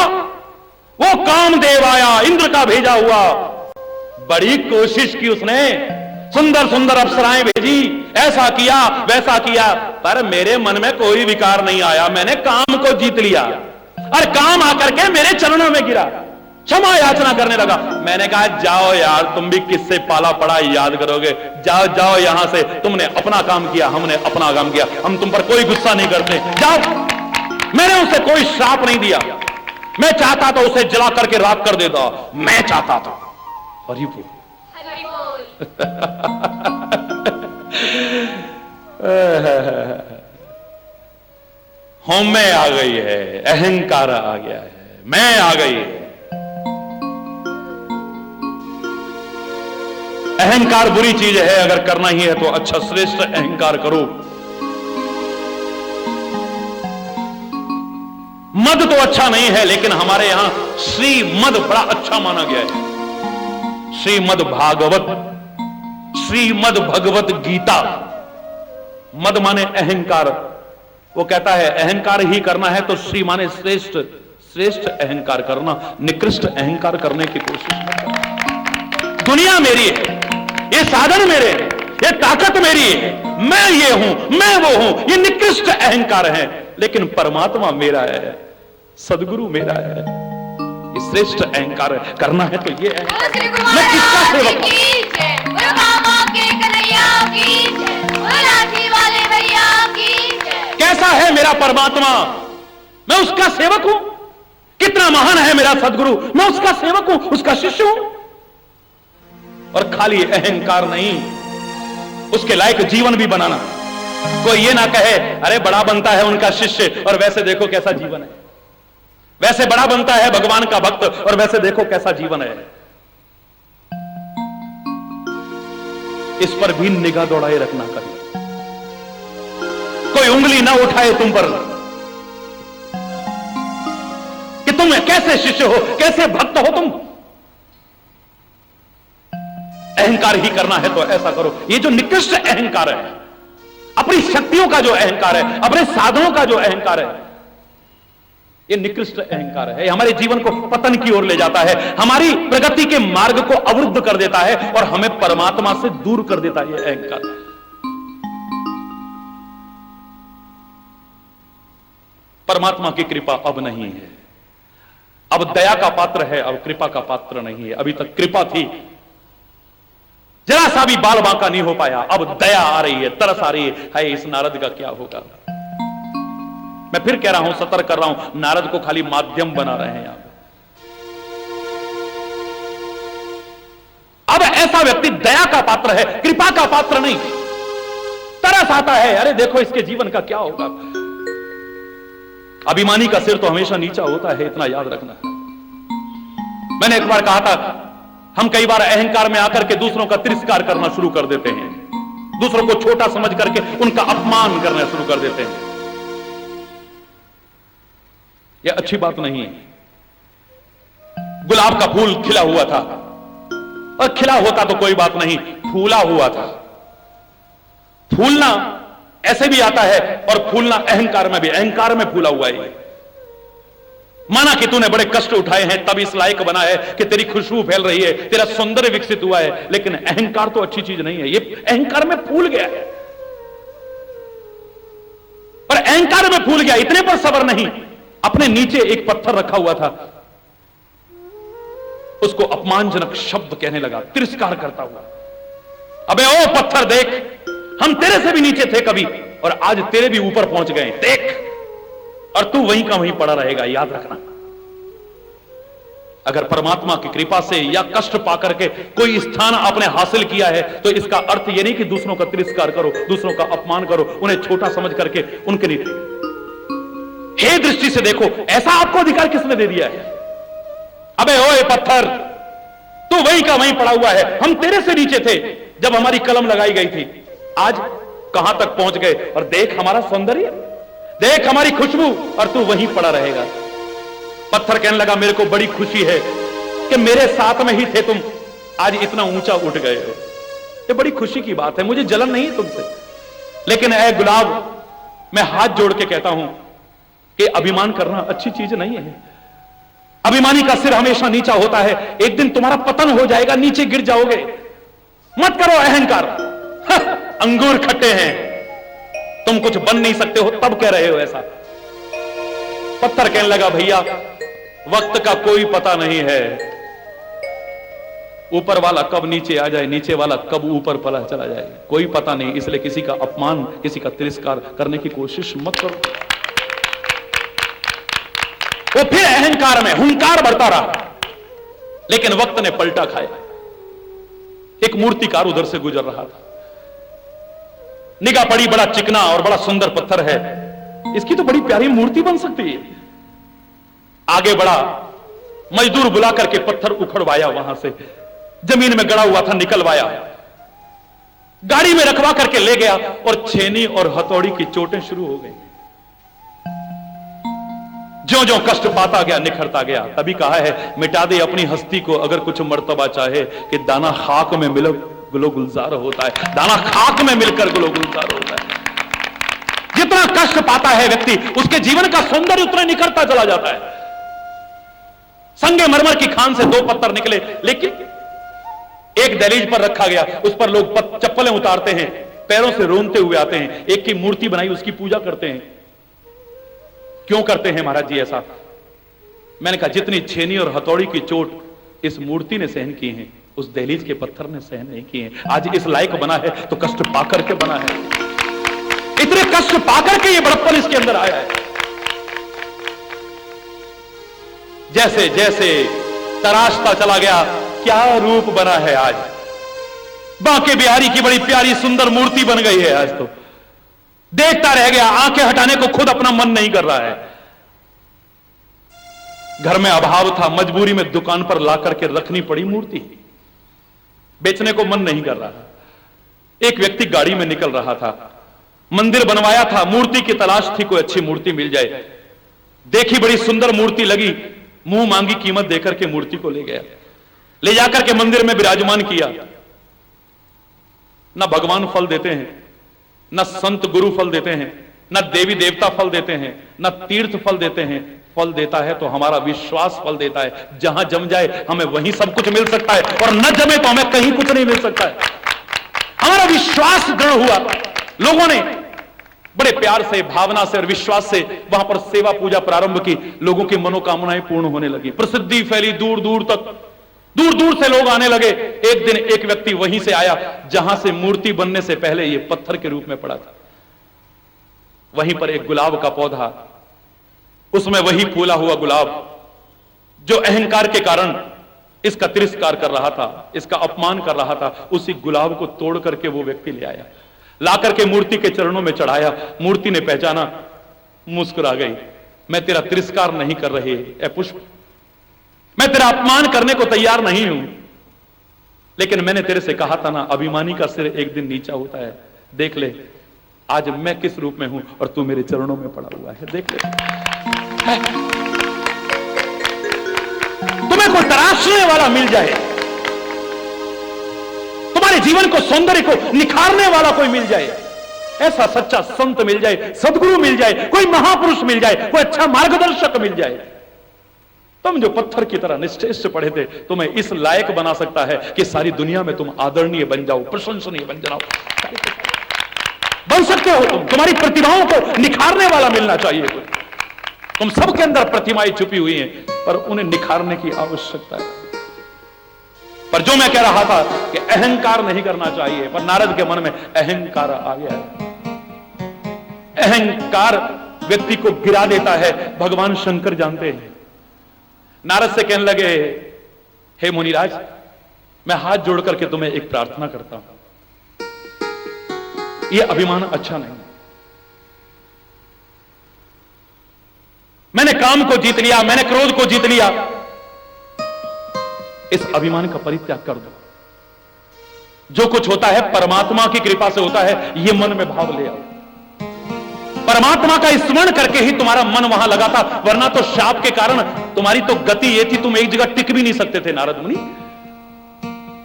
वो कामदेव आया, इंद्र का भेजा हुआ। बड़ी कोशिश की उसने, सुंदर सुंदर अप्सराएं भेजी, ऐसा किया वैसा किया, पर मेरे मन में कोई विकार नहीं आया। मैंने काम को जीत लिया और काम आकर के मेरे चरणों में गिरा, क्षमा याचना करने लगा। मैंने कहा जाओ यार, तुम भी किससे पाला पड़ा याद करोगे। जाओ जाओ यहां से, तुमने अपना काम किया, हमने अपना काम किया, हम तुम पर कोई गुस्सा नहीं करते, जाओ। मैंने उसे कोई श्राप नहीं दिया। मैं चाहता तो उसे जला करके राख कर देता, मैं चाहता था। हरि बोल। हरि बोल। हम में आ गई है, अहंकार आ गया है, मैं आ गई है। अहंकार बुरी चीज है, अगर करना ही है तो अच्छा श्रेष्ठ अहंकार करो। मद तो अच्छा नहीं है, लेकिन हमारे यहां श्रीमद बड़ा अच्छा माना गया है। श्रीमद भागवत, श्रीमद भगवत गीता। मद माने अहंकार। वो कहता है अहंकार ही करना है तो श्री माने श्रेष्ठ, श्रेष्ठ अहंकार करना, निकृष्ट अहंकार करने की कोशिश करना। दुनिया मेरी है, ये साधन मेरे हैं, ये ताकत मेरी है, मैं ये हूं, मैं वो हूं, ये निकृष्ट अहंकार है। लेकिन परमात्मा मेरा है, सदगुरु मेरा है, ये श्रेष्ठ अहंकार है। करना है तो ये है। मैं किसका सेवक हूं? कैसा है मेरा परमात्मा? मैं उसका सेवक हूं। कितना महान है मेरा सदगुरु? मैं उसका सेवक हूं, उसका शिष्य हूं। और खाली अहंकार नहीं, उसके लायक जीवन भी बनाना। कोई ये ना कहे अरे बड़ा बनता है उनका शिष्य और वैसे देखो कैसा जीवन है, वैसे बड़ा बनता है भगवान का भक्त और वैसे देखो कैसा जीवन है। इस पर भी निगाह दौड़ाए रखना कभी, कोई उंगली ना उठाए तुम पर कि तुम कैसे शिष्य हो, कैसे भक्त हो तुम। अहंकार ही करना है तो ऐसा करो। ये जो निकृष्ट अहंकार है, अपनी शक्तियों का जो अहंकार है, अपने साधनों का जो अहंकार है, ये निकृष्ट अहंकार है। हमारे जीवन को पतन की ओर ले जाता है, हमारी प्रगति के मार्ग को अवरुद्ध कर देता है और हमें परमात्मा से दूर कर देता है। यह अहंकार परमात्मा की कृपा अब नहीं है, अब दया का पात्र है, अब कृपा का पात्र नहीं है। अभी तक कृपा थी, जरा सा भी बाल बांका नहीं हो पाया, अब दया आ रही है, तरस आ रही है इस नारद का क्या होगा। मैं फिर कह रहा हूं, सतर्क कर रहा हूं, नारद को खाली माध्यम बना रहे हैं आप। अब ऐसा व्यक्ति दया का पात्र है, कृपा का पात्र नहीं। तरस आता है, अरे देखो इसके जीवन का क्या होगा। अभिमानी का सिर तो हमेशा नीचा होता है, इतना याद रखना। मैंने एक बार कहा था, हम कई बार अहंकार में आकर के दूसरों का तिरस्कार करना शुरू कर देते हैं, दूसरों को छोटा समझ करके उनका अपमान करना शुरू कर देते हैं। यह अच्छी बात नहीं है। गुलाब का फूल खिला हुआ था, और खिला होता तो कोई बात नहीं, फूला हुआ था। फूलना ऐसे भी आता है और फूलना अहंकार में भी, अहंकार में फूला हुआ है। माना कि तूने बड़े कष्ट उठाए हैं तब इस लायक बना है कि तेरी खुशबू फैल रही है, तेरा सौंदर्य विकसित हुआ है, लेकिन अहंकार तो अच्छी चीज नहीं है। ये अहंकार में फूल गया है, पर अहंकार में फूल गया, इतने पर सबर नहीं। अपने नीचे एक पत्थर रखा हुआ था, उसको अपमानजनक शब्द कहने लगा, तिरस्कार करता हुआ। अबे ओ पत्थर देख, हम तेरे से भी नीचे थे कभी और आज तेरे भी ऊपर पहुंच गए, देख, और तू वहीं का वहीं पड़ा रहेगा, याद रखना। अगर परमात्मा की कृपा से या कष्ट पाकर के कोई स्थान आपने हासिल किया है तो इसका अर्थ यह नहीं कि दूसरों का तिरस्कार करो, दूसरों का अपमान करो, उन्हें छोटा समझ करके उनके लिए हे दृष्टि से देखो। ऐसा आपको अधिकार किसने दे दिया है? अबे ओए पत्थर, तू वहीं का वहीं पड़ा हुआ है, हम तेरे से नीचे थे जब हमारी कलम लगाई गई थी, आज कहां तक पहुंच गए, और देख हमारा सौंदर्य, देख हमारी खुशबू, और तू वहीं पड़ा रहेगा। पत्थर कहने लगा, मेरे को बड़ी खुशी है कि मेरे साथ में ही थे तुम, आज इतना ऊंचा उठ गए हो, ये बड़ी खुशी की बात है, मुझे जलन नहीं है तुमसे। लेकिन ऐ गुलाब, मैं हाथ जोड़ के कहता हूं कि अभिमान करना अच्छी चीज नहीं है। अभिमानी का सिर हमेशा नीचा होता है, एक दिन तुम्हारा पतन हो जाएगा, नीचे गिर जाओगे। मत करो अहंकार। अंगूर खट्टे हैं, तुम कुछ बन नहीं सकते हो, तब कह रहे हो ऐसा। पत्थर कहने लगा, भैया वक्त का कोई पता नहीं है, ऊपर वाला कब नीचे आ जाए, नीचे वाला कब ऊपर पला चला जाए, कोई पता नहीं। इसलिए किसी का अपमान, किसी का तिरस्कार करने की कोशिश मत करो। वो फिर अहंकार में हुंकार बढ़ता रहा, लेकिन वक्त ने पलटा खाया। एक मूर्तिकार उधर से गुजर रहा था, निगाह पड़ी, बड़ा चिकना और बड़ा सुंदर पत्थर है, इसकी तो बड़ी प्यारी मूर्ति बन सकती है। आगे बढ़ा, मजदूर बुला करके पत्थर उखड़वाया, वहां से जमीन में गड़ा हुआ था निकलवाया, गाड़ी में रखवा करके ले गया, और छेनी और हथौड़ी की चोटें शुरू हो गई। ज्यों ज्यों कष्ट पाता गया, निखरता गया। तभी कहा है, मिटा दे अपनी हस्ती को अगर कुछ मर्तबा चाहे, कि दाना खाक में मिल गुलो गुलजार होता है, दाना खाक में मिलकर गुलो गुलजार होता है। जितना कष्ट पाता है व्यक्ति, उसके जीवन का सौंदर्य उतना निखरता चला जाता है। संगे मरमर की खान से दो पत्थर निकले, लेकिन एक दहलीज पर रखा गया, उस पर लोग चप्पलें उतारते हैं, पैरों से रोनते हुए आते हैं। एक की मूर्ति बनाई, उसकी पूजा करते हैं। क्यों करते हैं महाराज जी ऐसा? मैंने कहा, जितनी छेनी और हथौड़ी की चोट इस मूर्ति ने सहन की है, उस दहलीज के पत्थर ने सहन नहीं किए हैं। आज इस लायक बना है तो कष्ट पाकर के बना है, इतने कष्ट पाकर के ये बड़प्पन इसके अंदर आया है। जैसे जैसे तराशता चला गया, क्या रूप बना है आज, बांके बिहारी की बड़ी प्यारी सुंदर मूर्ति बन गई है। आज तो देखता रह गया, आंखें हटाने को खुद अपना मन नहीं कर रहा है। घर में अभाव था, मजबूरी में दुकान पर ला करके रखनी पड़ी मूर्ति, बेचने को मन नहीं कर रहा। एक व्यक्ति गाड़ी में निकल रहा था, मंदिर बनवाया था, मूर्ति की तलाश थी, कोई अच्छी मूर्ति मिल जाए। देखी, बड़ी सुंदर मूर्ति लगी, मुंह मांगी कीमत देकर के मूर्ति को ले गया, ले जाकर के मंदिर में विराजमान किया। ना भगवान फल देते हैं, ना संत गुरु फल देते हैं, ना देवी देवता फल देते हैं, ना तीर्थ फल देते हैं। फल देता है तो हमारा विश्वास फल देता है। जहां जम जाए हमें वहीं सब कुछ मिल सकता है, और न जमे तो हमें कहीं कुछ नहीं मिल सकता है। हमारा विश्वास दृढ़ हुआ, लोगों ने बड़े प्यार से, भावना से और विश्वास से वहां पर सेवा पूजा प्रारंभ की। लोगों की मनोकामनाएं पूर्ण होने लगी, प्रसिद्धि फैली दूर दूर तक, दूर दूर से लोग आने लगे। एक दिन एक व्यक्ति वहीं से आया जहां से मूर्ति बनने से पहले यह पत्थर के रूप में पड़ा था। वहीं पर एक गुलाब का पौधा, उसमें वही फूला हुआ गुलाब जो अहंकार के कारण इसका तिरस्कार कर रहा था, इसका अपमान कर रहा था, उसी गुलाब को तोड़ करके वो व्यक्ति ले आया, ला करके मूर्ति के चरणों में चढ़ाया। मूर्ति ने पहचाना, मुस्कुरा गई, मैं तेरा तिरस्कार नहीं कर रही ए पुष्प, मैं तेरा अपमान करने को तैयार नहीं हूं, लेकिन मैंने तेरे से कहा था ना, अभिमानी का सिर एक दिन नीचा होता है। देख ले आज मैं किस रूप में हूं और तू मेरे चरणों में पड़ा हुआ है। देख ले, तुम्हें कोई तराशने वाला मिल जाए, तुम्हारे जीवन को, सौंदर्य को निखारने वाला कोई मिल जाए, ऐसा सच्चा संत मिल जाए, सदगुरु मिल जाए, कोई महापुरुष मिल जाए, कोई अच्छा मार्गदर्शक मिल जाए, तुम जो पत्थर की तरह निश्चेष्ट पड़े थे, तुम्हें इस लायक बना सकता है कि सारी दुनिया में तुम आदरणीय बन जाओ, प्रशंसनीय बन जाओ, बन सकते हो तुम। तुम्हारी प्रतिभाओं को निखारने वाला मिलना चाहिए। तुम सबके अंदर प्रतिमाएं छुपी हुई हैं, पर उन्हें निखारने की आवश्यकता है। पर जो मैं कह रहा था कि अहंकार नहीं करना चाहिए, पर नारद के मन में अहंकार आ गया। अहंकार व्यक्ति को गिरा देता है, भगवान शंकर जानते हैं। नारद से कहने लगे, हे मुनिराज, मैं हाथ जोड़ करके तुम्हें एक प्रार्थना करता हूं, यह अभिमान अच्छा नहीं। मैंने काम को जीत लिया, मैंने क्रोध को जीत लिया, इस अभिमान का परित्याग कर दो। जो कुछ होता है परमात्मा की कृपा से होता है, यह मन में भाव ले आओ। परमात्मा का स्मरण करके ही तुम्हारा मन वहां लगा था, वरना तो शाप के कारण तुम्हारी तो गति यह थी, तुम एक जगह टिक भी नहीं सकते थे नारद मुनि।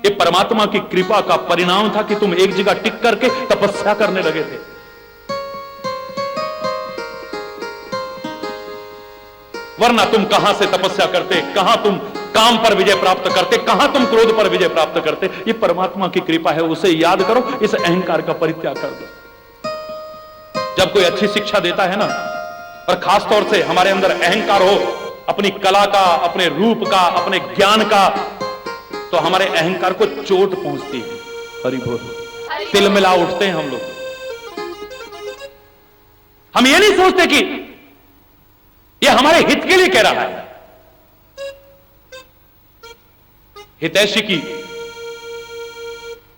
ये परमात्मा की कृपा का परिणाम था कि तुम एक जगह टिक करके तपस्या करने लगे थे। वरना तुम कहां से तपस्या करते, कहां तुम काम पर विजय प्राप्त करते, कहां तुम क्रोध पर विजय प्राप्त करते। ये परमात्मा की कृपा है, उसे याद करो, इस अहंकार का परित्याग कर दो। जब कोई अच्छी शिक्षा देता है ना, और खास तौर से हमारे अंदर अहंकार हो, अपनी कला का, अपने रूप का, अपने ज्ञान का, तो हमारे अहंकार को चोट पहुंचती है। हरि बोल, तिलमिला उठते हैं हम लोग। हम ये नहीं सोचते कि ये हमारे हित के लिए कह रहा है। हितैषी की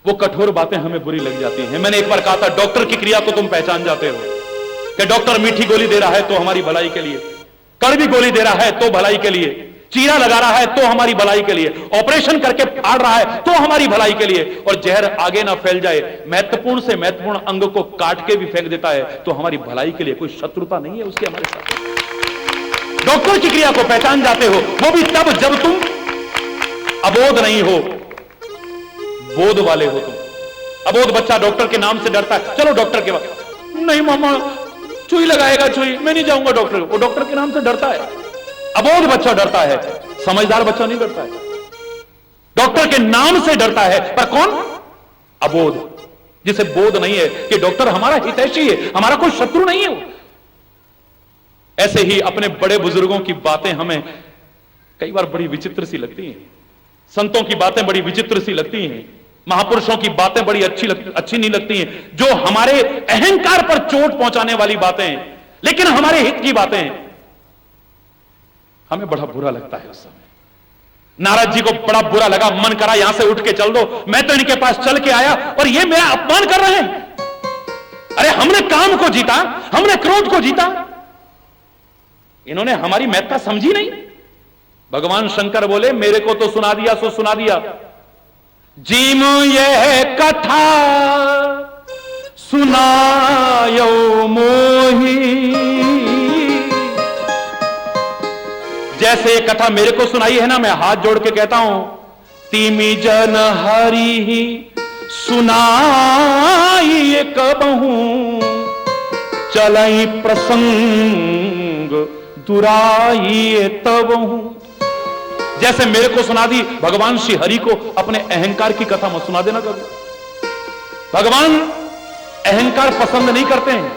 वो कठोर बातें हमें बुरी लग जाती हैं। मैंने एक बार कहा था, डॉक्टर की क्रिया को तुम पहचान जाते हो कि डॉक्टर मीठी गोली दे रहा है तो हमारी भलाई के लिए, कड़वी गोली दे रहा है तो भलाई के लिए, चीरा लगा रहा है तो हमारी भलाई के लिए, ऑपरेशन करके फाड़ रहा है तो हमारी भलाई के लिए, और जहर आगे ना फैल जाए, महत्वपूर्ण से महत्वपूर्ण अंग को काट के भी फेंक देता है तो हमारी भलाई के लिए। कोई शत्रुता नहीं है उसकी हमारे साथ। डॉक्टर की क्रिया को पहचान जाते हो, वो भी तब जब तुम अबोध नहीं हो, बोध वाले हो तुम। अबोध बच्चा डॉक्टर के नाम से डरता है, चलो डॉक्टर के पास, नहीं मामा सुई लगाएगा, सुई, मैं नहीं जाऊंगा डॉक्टर। वो डॉक्टर के नाम से डरता है। अबोध बच्चा डरता है, समझदार बच्चा नहीं डरता है, डॉक्टर के नाम से डरता है। पर कौन? अबोध, जिसे बोध नहीं है कि डॉक्टर हमारा हितैषी है, हमारा कोई शत्रु नहीं है। ऐसे ही अपने बड़े बुजुर्गों की बातें हमें कई बार बड़ी विचित्र सी लगती हैं, संतों की बातें बड़ी विचित्र सी लगती हैं, महापुरुषों की बातें बड़ी अच्छी नहीं लगती हैं, जो हमारे अहंकार पर चोट पहुंचाने वाली बातें हैं, लेकिन हमारे हित की बातें हैं, हमें बड़ा बुरा लगता है उस समय। नारद जी को बड़ा बुरा लगा, मन करा यहां से उठ के चल दो, मैं तो इनके पास चल के आया और ये मेरा अपमान कर रहे हैं। अरे हमने काम को जीता, हमने क्रोध को जीता, इन्होंने हमारी महत्ता समझी नहीं। भगवान शंकर बोले मेरे को तो सुना दिया सो सुना दिया, जीम यह कथा सुनायो मोही। जैसे ये कथा मेरे को सुनाई है ना, मैं हाथ जोड़ के कहता हूं, तीमी जन हरि ही सुनाई कबहू, चलई प्रसंग दुराई तबहू। जैसे मेरे को सुना दी, भगवान श्री हरि को अपने अहंकार की कथा मत सुना देना कभी। भगवान अहंकार पसंद नहीं करते हैं।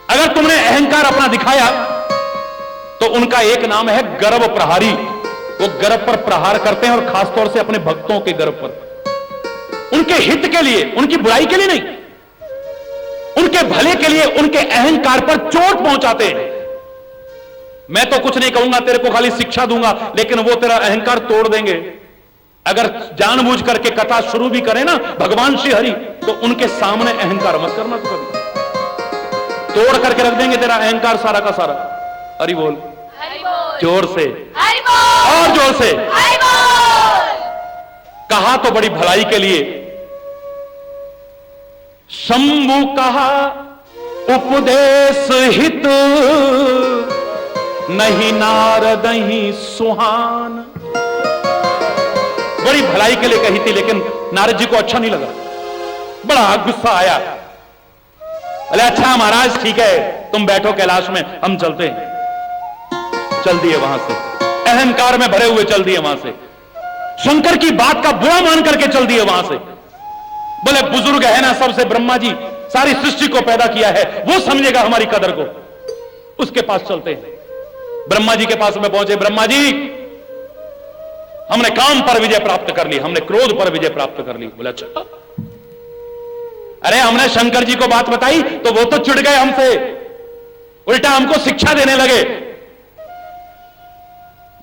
अगर तुमने अहंकार अपना दिखाया तो उनका एक नाम है गर्व प्रहारी। वो गर्व पर प्रहार करते हैं, और खासतौर से अपने भक्तों के गर्व पर, उनके हित के लिए, उनकी बुराई के लिए नहीं, उनके भले के लिए उनके अहंकार पर चोट पहुंचाते हैं। मैं तो कुछ नहीं कहूंगा, तेरे को खाली शिक्षा दूंगा, लेकिन वो तेरा अहंकार तोड़ देंगे। अगर जानबूझ करके कथा शुरू भी करें ना भगवान श्री हरि, तो उनके सामने अहंकार मत करना, तो कभी तोड़ करके रख देंगे तेरा अहंकार सारा का सारा। हरि बोल, जोर से, और जोर से। कहा तो बड़ी भलाई के लिए, शंभु कहा उपदेश हित, नहीं नारद ही सुहान। बड़ी भलाई के लिए कही थी, लेकिन नारद जी को अच्छा नहीं लगा, बड़ा गुस्सा आया। अरे अच्छा महाराज ठीक है, तुम बैठो कैलाश में, हम चलते हैं। चल दिए वहां से, अहंकार में भरे हुए चल दिए वहां से, शंकर की बात का बुरा मान करके चल दिए वहां से। बोले बुजुर्ग है ना सबसे, ब्रह्मा जी सारी सृष्टि को पैदा किया है, वो समझेगा हमारी कदर को, उसके पास चलते हैं। ब्रह्मा जी के पास में पहुंचे, ब्रह्मा जी हमने काम पर विजय प्राप्त कर ली, हमने क्रोध पर विजय प्राप्त कर ली। बोले अच्छा, अरे हमने शंकर जी को बात बताई तो वो तो चिढ़ गए हमसे, उल्टा हमको शिक्षा देने लगे।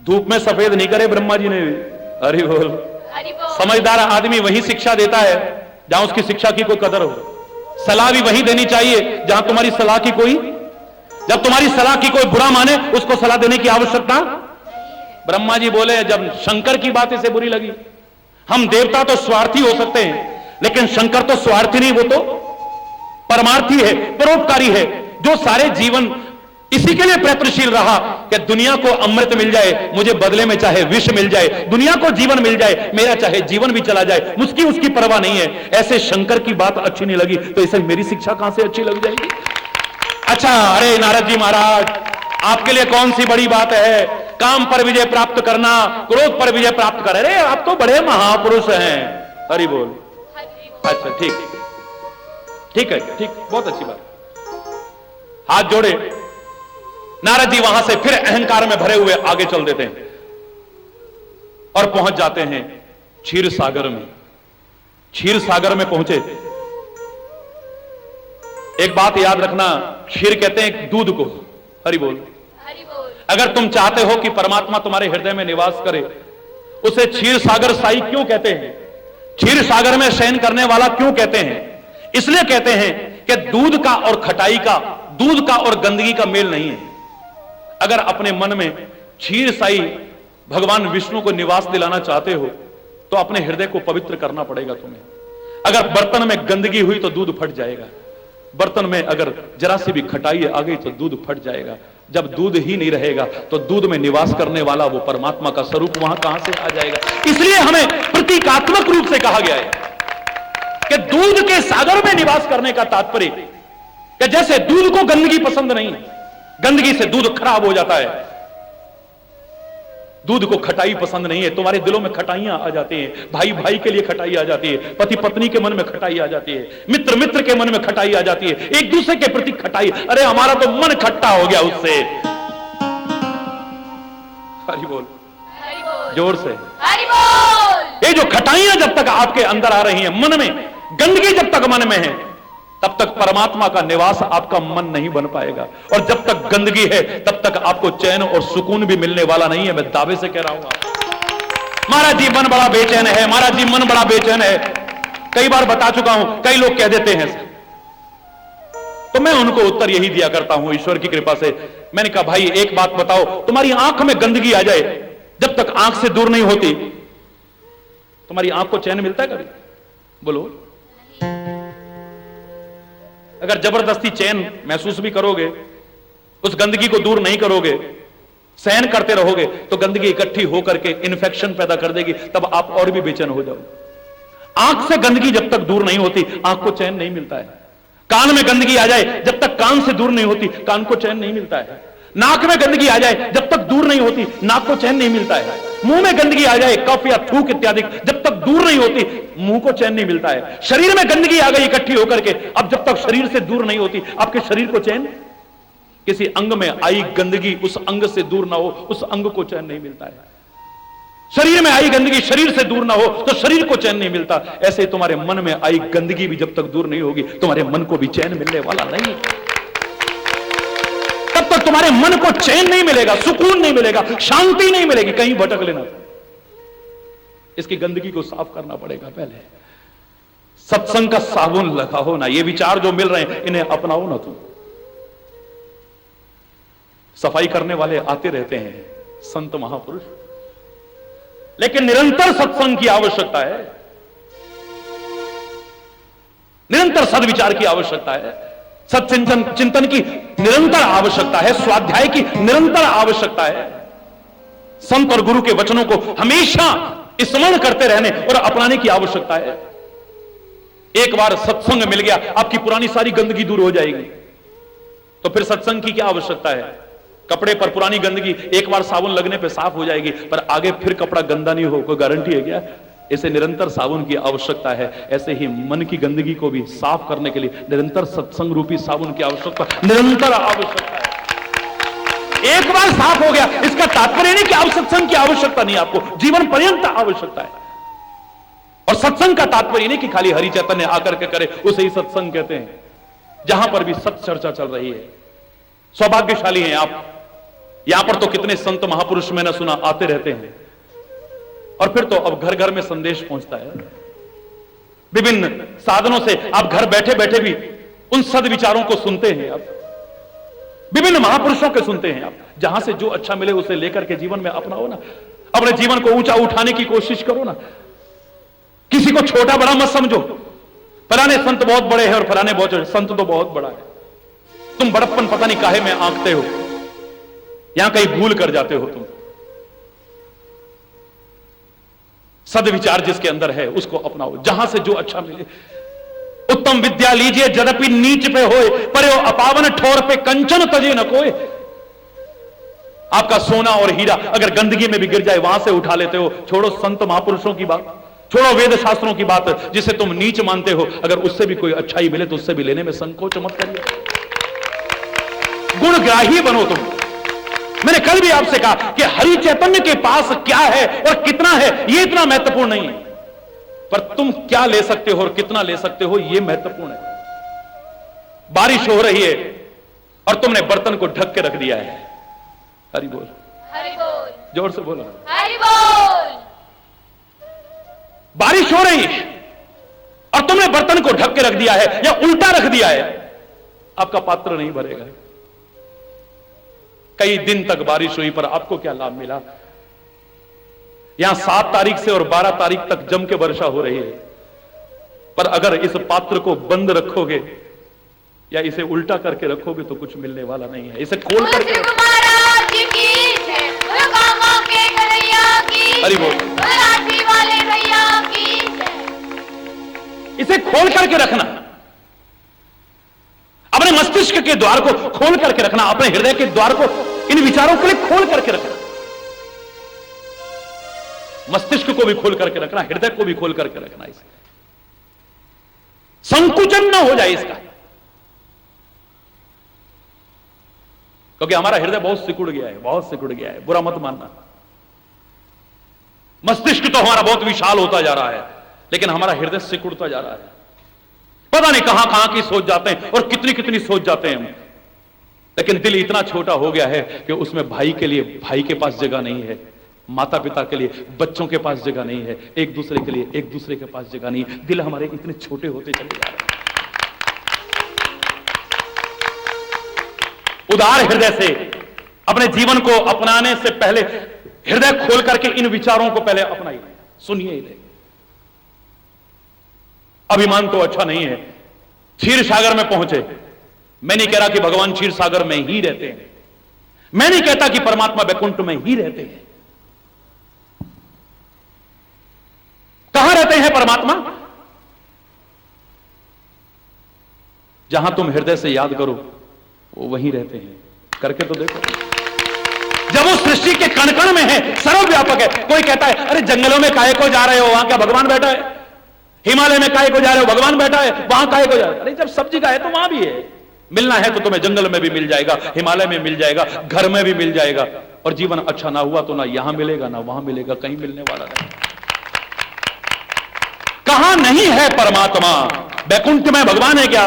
धूप में सफेद नहीं करे ब्रह्मा जी ने भी। अरे बोल, समझदार आदमी वही शिक्षा देता है जहां उसकी शिक्षा की कोई कदर हो। सलाह भी वही देनी चाहिए जहां तुम्हारी सलाह की कोई, जब तुम्हारी सलाह की कोई बुरा माने उसको सलाह देने की आवश्यकता। ब्रह्मा जी बोले जब शंकर की बात इसे बुरी लगी, हम देवता तो स्वार्थी हो सकते हैं, लेकिन शंकर तो स्वार्थी नहीं, वो तो परमार्थी है, परोपकारी है, जो सारे जीवन इसी के लिए प्रयत्नशील रहा कि दुनिया को अमृत मिल जाए, मुझे बदले में चाहे विष मिल जाए, दुनिया को जीवन मिल जाए, मेरा चाहे जीवन भी चला जाए, मुझकी उसकी परवाह नहीं है। ऐसे शंकर की बात अच्छी नहीं लगी तो इसे मेरी शिक्षा कहां से अच्छी लग जाएगी। अच्छा, अरे नारद जी महाराज, आपके लिए कौन सी बड़ी बात है, काम पर विजय प्राप्त करना, क्रोध पर विजय प्राप्त कर, अरे आप तो बड़े महापुरुष हैं। हरि बोल। अच्छा ठीक है, ठीक, बहुत अच्छी बात। हाथ जोड़े, नारद जी वहां से फिर अहंकार में भरे हुए आगे चल देते हैं और पहुंच जाते हैं क्षीर सागर में। क्षीर सागर में पहुंचे, एक बात याद रखना, क्षीर कहते हैं दूध को। हरि बोल। अगर तुम चाहते हो कि परमात्मा तुम्हारे हृदय में निवास करे, उसे क्षीर सागर साई क्यों कहते हैं, क्षीर सागर में शयन करने वाला क्यों कहते हैं? इसलिए कहते हैं कि दूध का और खटाई का, दूध का और गंदगी का मेल नहीं है। अगर अपने मन में क्षीर साई भगवान विष्णु को निवास दिलाना चाहते हो तो अपने हृदय को पवित्र करना पड़ेगा तुम्हें। अगर बर्तन में गंदगी हुई तो दूध फट जाएगा, बर्तन में अगर जरा सी भी खटाई आ गई तो दूध फट जाएगा। जब दूध ही नहीं रहेगा तो दूध में निवास करने वाला वो परमात्मा का स्वरूप वहां कहां से आ जाएगा। इसलिए हमें प्रतीकात्मक रूप से कहा गया है कि दूध के सागर में निवास करने का तात्पर्य कि जैसे दूध को गंदगी पसंद नहीं है, गंदगी से दूध खराब हो जाता है, दूध को खटाई पसंद नहीं है। तुम्हारे दिलों में खटाइयां आ जाती हैं, भाई भाई के लिए खटाई आ जाती है, पति पत्नी के मन में खटाई आ जाती है, मित्र मित्र के मन में खटाई आ जाती है, एक दूसरे के प्रति खटाई। अरे हमारा तो मन खट्टा हो गया उससे। हरि बोल, जोर से हरि बोल। ये जो खटाइयां जब तक आपके अंदर आ रही हैं, मन में गंदगी जब तक मन में है, तब तक परमात्मा का निवास आपका मन नहीं बन पाएगा। और जब तक गंदगी है तब तक आपको चैन और सुकून भी मिलने वाला नहीं है। मैं दावे से कह रहा हूं। महाराज जी मन बड़ा बेचैन है, महाराज जी मन बड़ा बेचैन है। कई बार बता चुका हूं, कई लोग कह देते हैं, तो मैं उनको उत्तर यही दिया करता हूं ईश्वर की कृपा से। मैंने कहा भाई एक बात बताओ, तुम्हारी आंख में गंदगी आ जाए, जब तक आंख से दूर नहीं होती तुम्हारी आंख को चैन मिलता है कभी? बोलो। अगर जबरदस्ती चैन महसूस भी करोगे, उस गंदगी को दूर नहीं करोगे, सहन करते रहोगे, तो गंदगी इकट्ठी होकर के इन्फेक्शन पैदा कर देगी, तब आप और भी बेचैन हो जाओगे। आंख से गंदगी जब तक दूर नहीं होती आंख को चैन नहीं मिलता है। कान में गंदगी आ जाए, जब तक कान से दूर नहीं होती कान को चैन नहीं मिलता है। नाक में गंदगी आ जाए, जब तक दूर नहीं होती नाक को चैन नहीं मिलता है। मुंह में गंदगी आ जाए, कफ या थूक इत्यादि, जब तक दूर नहीं होती मुंह को चैन नहीं मिलता है। शरीर में गंदगी आ गई इकट्ठी होकर के, अब जब तक शरीर से दूर नहीं होती आपके शरीर को चैन, किसी अंग में आई गंदगी उस अंग से दूर ना हो, उस अंग को चैन नहीं मिलता है। शरीर में आई गंदगी शरीर से दूर ना हो तो शरीर को चैन नहीं मिलता। ऐसे तुम्हारे मन में आई गंदगी भी जब तक दूर नहीं होगी तुम्हारे मन को भी चैन मिलने वाला नहीं। तब तक तुम्हारे मन को चैन नहीं मिलेगा, सुकून नहीं मिलेगा, शांति नहीं मिलेगी, कहीं भटक लेना। इसकी गंदगी को साफ करना पड़ेगा। पहले सत्संग का साबुन लगाओ ना, ये विचार जो मिल रहे हैं इन्हें अपनाओ ना। तुम सफाई करने वाले आते रहते हैं संत महापुरुष, लेकिन निरंतर सत्संग की आवश्यकता है, निरंतर सद्विचार की आवश्यकता है, सत्चिंतन चिंतन की निरंतर आवश्यकता है, स्वाध्याय की निरंतर आवश्यकता है। संत और गुरु के वचनों को हमेशा स्मरण करते रहने और अपनाने की आवश्यकता है। एक बार सत्संग मिल गया आपकी पुरानी सारी गंदगी दूर हो जाएगी, तो फिर सत्संग की क्या आवश्यकता है? कपड़े पर पुरानी गंदगी एक बार साबुन लगने पे साफ हो जाएगी, पर आगे फिर कपड़ा गंदा नहीं हो, कोई गारंटी है क्या? इसे निरंतर साबुन की आवश्यकता है। ऐसे ही मन की गंदगी को भी साफ करने के लिए निरंतर सत्संग रूपी साबुन की आवश्यकता निरंतर आवश्यकता है। एक बार साफ हो गया इसका तात्पर्य नहीं कि अब सत्संग की आवश्यकता नहीं, आपको जीवन पर्यंत आवश्यकता है। और सत्संग का तात्पर्य नहीं कि खाली हरि चैतन्य आकर के करे, उसे ही सत्संग कहते हैं। जहां पर भी सत्य चर्चा चल रही है, सौभाग्यशाली हैं आप। यहां पर तो कितने संत महापुरुष मैंने सुना आते रहते हैं, और फिर तो अब घर घर में संदेश पहुंचता है। विभिन्न साधनों से आप घर बैठे बैठे भी उन सद्विचारों को सुनते हैं, आप विभिन्न महापुरुषों के सुनते हैं। आप जहां से जो अच्छा मिले उसे लेकर के जीवन में अपनाओ ना, अपने जीवन को ऊंचा उठाने की कोशिश करो ना। किसी को छोटा बड़ा मत समझो, फलाने संत बहुत बड़े हैं और फलाने बहुत छोटे, संत तो बहुत बड़ा है। तुम बड़प्पन पता नहीं काहे में आंकते हो, यहां कहीं भूल कर जाते हो तुम। सद्विचार जिसके अंदर है उसको अपनाओ, जहां से जो अच्छा मिले। उत्तम विद्या लीजिए यद्यपि नीच पे होए, पर अपावन ठोर पे कंचन तजे न कोय। आपका सोना और हीरा अगर गंदगी में भी गिर जाए वहां से उठा लेते हो। छोड़ो संत महापुरुषों की बात, छोड़ो वेद शास्त्रों की बात, जिसे तुम नीच मानते हो, अगर उससे भी कोई अच्छाई मिले तो उससे भी लेने में संकोच मत करिए। गुणग्राही बनो तुम। मैंने कल भी आपसे कहा कि हरि चैतन्य के पास क्या है और कितना है यह इतना महत्वपूर्ण नहीं है, पर तुम क्या ले सकते हो और कितना ले सकते हो यह महत्वपूर्ण है। बारिश हो रही है और तुमने बर्तन को ढक के रख दिया है। हरि बोल, हरि बोल, जोर से बोलो, हरि बोल। बारिश हो रही है और तुमने बर्तन को ढक के रख दिया है या उल्टा रख दिया है, आपका पात्र नहीं भरेगा। कई दिन तक बारिश हुई पर आपको क्या लाभ मिला? यहां 7 तारीख से और 12 तारीख तक जम के वर्षा हो रही है, पर अगर इस पात्र को बंद रखोगे या इसे उल्टा करके रखोगे तो कुछ मिलने वाला नहीं है। इसे खोल करके महाराज की जय, कामा के कन्हैया की हरि बोल, लाठी वाले भैया की जय। इसे खोल करके रखना, अपने मस्तिष्क के द्वार को खोल करके रखना, अपने हृदय के द्वार को इन विचारों के लिए खोल करके रखना। मस्तिष्क को भी खोल करके रखना, हृदय को भी खोल करके रखना। इसे संकुचन ना हो जाए इसका, क्योंकि हमारा हृदय बहुत सिकुड़ गया है, बहुत सिकुड़ गया है। बुरा मत मानना। मस्तिष्क तो हमारा बहुत विशाल होता जा रहा है, लेकिन हमारा हृदय सिकुड़ता जा रहा है। पता नहीं कहां कहां की सोच जाते हैं और कितनी कितनी सोच जाते हैं हम, लेकिन दिल इतना छोटा हो गया है कि उसमें भाई के लिए भाई के पास जगह नहीं है, माता पिता के लिए बच्चों के पास जगह नहीं है, एक दूसरे के लिए एक दूसरे के पास जगह नहीं है। दिल हमारे इतने छोटे होते चले जा रहे हैं। उदार हृदय से अपने जीवन को अपनाने से पहले हृदय खोल करके इन विचारों को पहले अपनाइए, सुनिए इन्हें। अभिमान तो अच्छा नहीं है। क्षीर सागर में पहुंचे, मैं नहीं कह रहा कि भगवान क्षीर सागर में ही रहते हैं, मैं नहीं कहता कि परमात्मा वैकुंठ में ही रहते हैं। कहां रहते हैं परमात्मा? जहां तुम हृदय से याद करो वो वहीं रहते हैं। करके तो देखो। जब वो सृष्टि के कण कण में है, सर्वव्यापक है। कोई कहता है अरे जंगलों में काहे को जा रहे हो, वहां क्या भगवान बैठा है? हिमालय में काहे को जा रहे हो, भगवान बैठा है, वहां काहे को जा रहे हो? अरे जब सब जगह है तो वहां भी है। मिलना है तो तुम्हें जंगल में भी मिल जाएगा, हिमालय में मिल जाएगा, घर में भी मिल जाएगा। और जीवन अच्छा ना हुआ तो ना यहां मिलेगा ना वहां मिलेगा, कहीं मिलने वाला नहीं। कहां नहीं है परमात्मा? वैकुंठ में भगवान है क्या?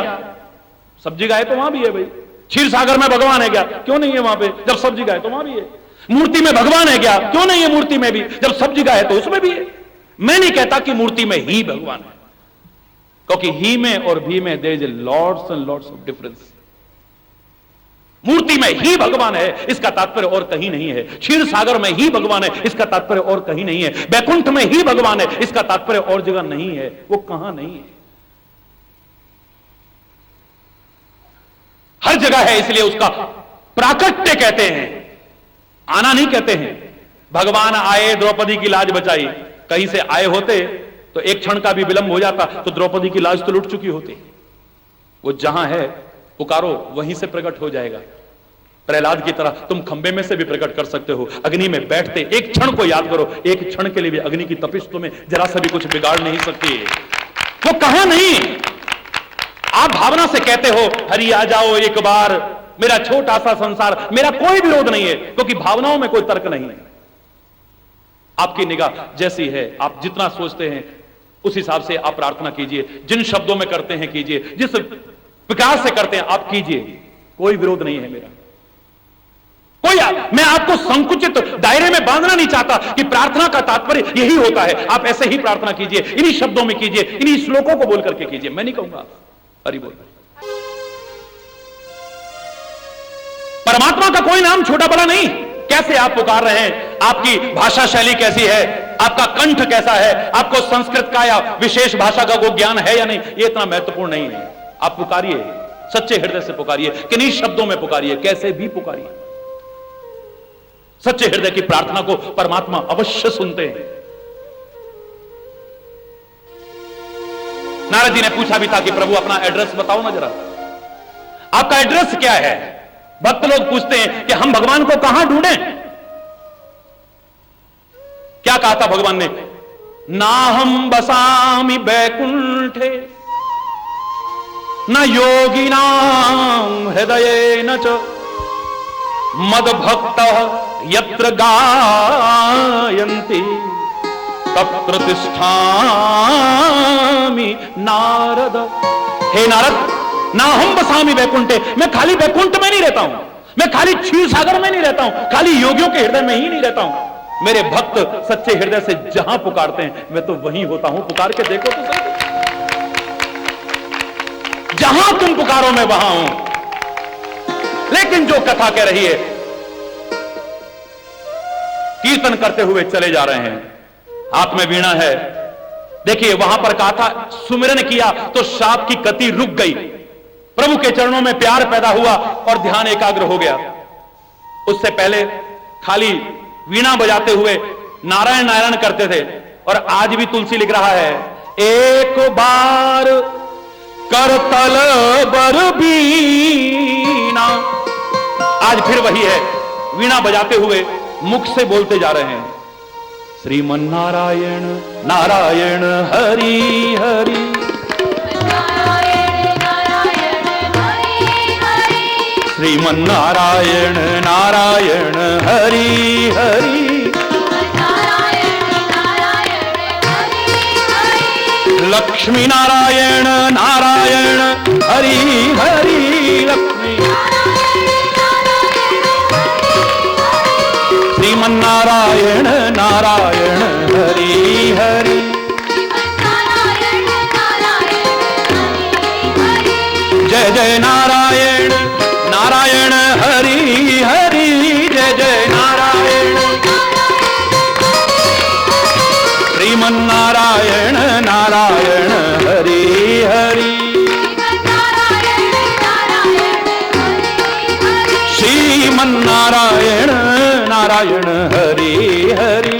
सब जगह है तो वहां भी है भाई। क्षीर सागर में भगवान है क्या? क्यों नहीं है वहां पे? जब सब जगह है तो वहां भी है। मूर्ति में भगवान है क्या? क्यों नहीं है मूर्ति में भी? जब सब जगह है तो उसमें भी है। मैं नहीं कहता कि मूर्ति में ही भगवान है, क्योंकि ही में और भी में there is lots and lots of difference. मूर्ति में ही भगवान है इसका तात्पर्य और कहीं नहीं है। क्षीर सागर में ही भगवान है इसका तात्पर्य और कहीं नहीं है। वैकुंठ में ही भगवान है इसका तात्पर्य और जगह नहीं है। वो कहां नहीं है? हर जगह है, इसलिए उसका प्राकट्य कहते हैं, आना नहीं कहते हैं। भगवान आए, द्रौपदी की लाज बचाई। कहीं से आए होते तो एक क्षण का भी विलंब हो जाता तो द्रौपदी की लाज तो लुट चुकी होती। वो जहां है पुकारो, वहीं से प्रकट हो जाएगा। प्रहलाद की तरह तुम खंबे में से भी प्रकट कर सकते हो। अग्नि में बैठते एक क्षण को याद करो, एक क्षण के लिए भी अग्नि की तपिश तुम्हें जरा सा भी कुछ बिगाड़ नहीं सकती। वो कहां नहीं? आप भावना से कहते हो हरि आ जाओ एक बार, मेरा छोटा सा संसार, मेरा कोई विरोध नहीं है, क्योंकि भावनाओं में कोई तर्क नहीं है। आपकी निगाह जैसी है, आप जितना सोचते हैं उस हिसाब से आप प्रार्थना कीजिए। जिन शब्दों में करते हैं कीजिए, जिस प्रकार से करते हैं आप कीजिए। कोई विरोध नहीं है मेरा। मैं आपको संकुचित दायरे में बांधना नहीं चाहता कि प्रार्थना का तात्पर्य यही होता है। आप ऐसे ही प्रार्थना कीजिए, इन्हीं शब्दों में कीजिए, इन्हीं श्लोकों को बोल करके कीजिए। मैं नहीं कहूंगा हरि बोल। परमात्मा का कोई नाम छोटा बड़ा नहीं। कैसे आप पुकार रहे हैं, आपकी भाषा शैली कैसी है, आपका कंठ कैसा है, आपको संस्कृत का या विशेष भाषा का कोई ज्ञान है या नहीं, ये इतना महत्वपूर्ण नहीं है। आप पुकारिए, सच्चे हृदय से पुकारिए, किन्हीं शब्दों में पुकारिए, कैसे भी पुकारिए। सच्चे हृदय की प्रार्थना को परमात्मा अवश्य सुनते हैं। नारद जी ने पूछा भी था कि प्रभु अपना एड्रेस बताओ ना जरा, आपका एड्रेस क्या है? भक्त लोग पूछते हैं कि हम भगवान को कहां ढूंढें। क्या कहा था भगवान ने? नाहम बसामि बैकुंठे न योगिनां हृदयेन च मद्भक्तः यत्र गायन्ति तत्र तिष्ठामि नारद। हे नारद, ना हम बसामि वैकुंठे, मैं खाली वैकुंठ में नहीं रहता हूं, मैं खाली क्षीर सागर में नहीं रहता हूं, खाली योगियों के हृदय में ही नहीं रहता हूं। मेरे भक्त सच्चे हृदय से जहां पुकारते हैं मैं तो वहीं होता हूं। पुकार के देखो तो सही, जहां तुम पुकारो मैं वहां हूं। लेकिन जो कथा कह रही है, कीर्तन करते हुए चले जा रहे हैं, हाथ में वीणा है। देखिए वहां पर कहा था सुमिरन किया तो श्राप की गति रुक गई, प्रभु के चरणों में प्यार पैदा हुआ और ध्यान एकाग्र हो गया। उससे पहले खाली वीणा बजाते हुए नारायण नारायण करते थे। और आज भी तुलसी लिख रहा है, एक बार करतल बर बीना। आज फिर वही है, वीणा बजाते हुए मुख से बोलते जा रहे हैं, श्रीमन नारायण नारायण हरि हरि, श्रीमन नारायण नारायण हरि हरि, लक्ष्मी नारायण नारायण हरि हरि, लक्ष्मी श्रीमन नारायण जय जय नारायण नारायण हरि हरि, जय जय नारायण श्रीमन नारायण नारायण हरि हरि, श्रीमन नारायण नारायण हरि हरि,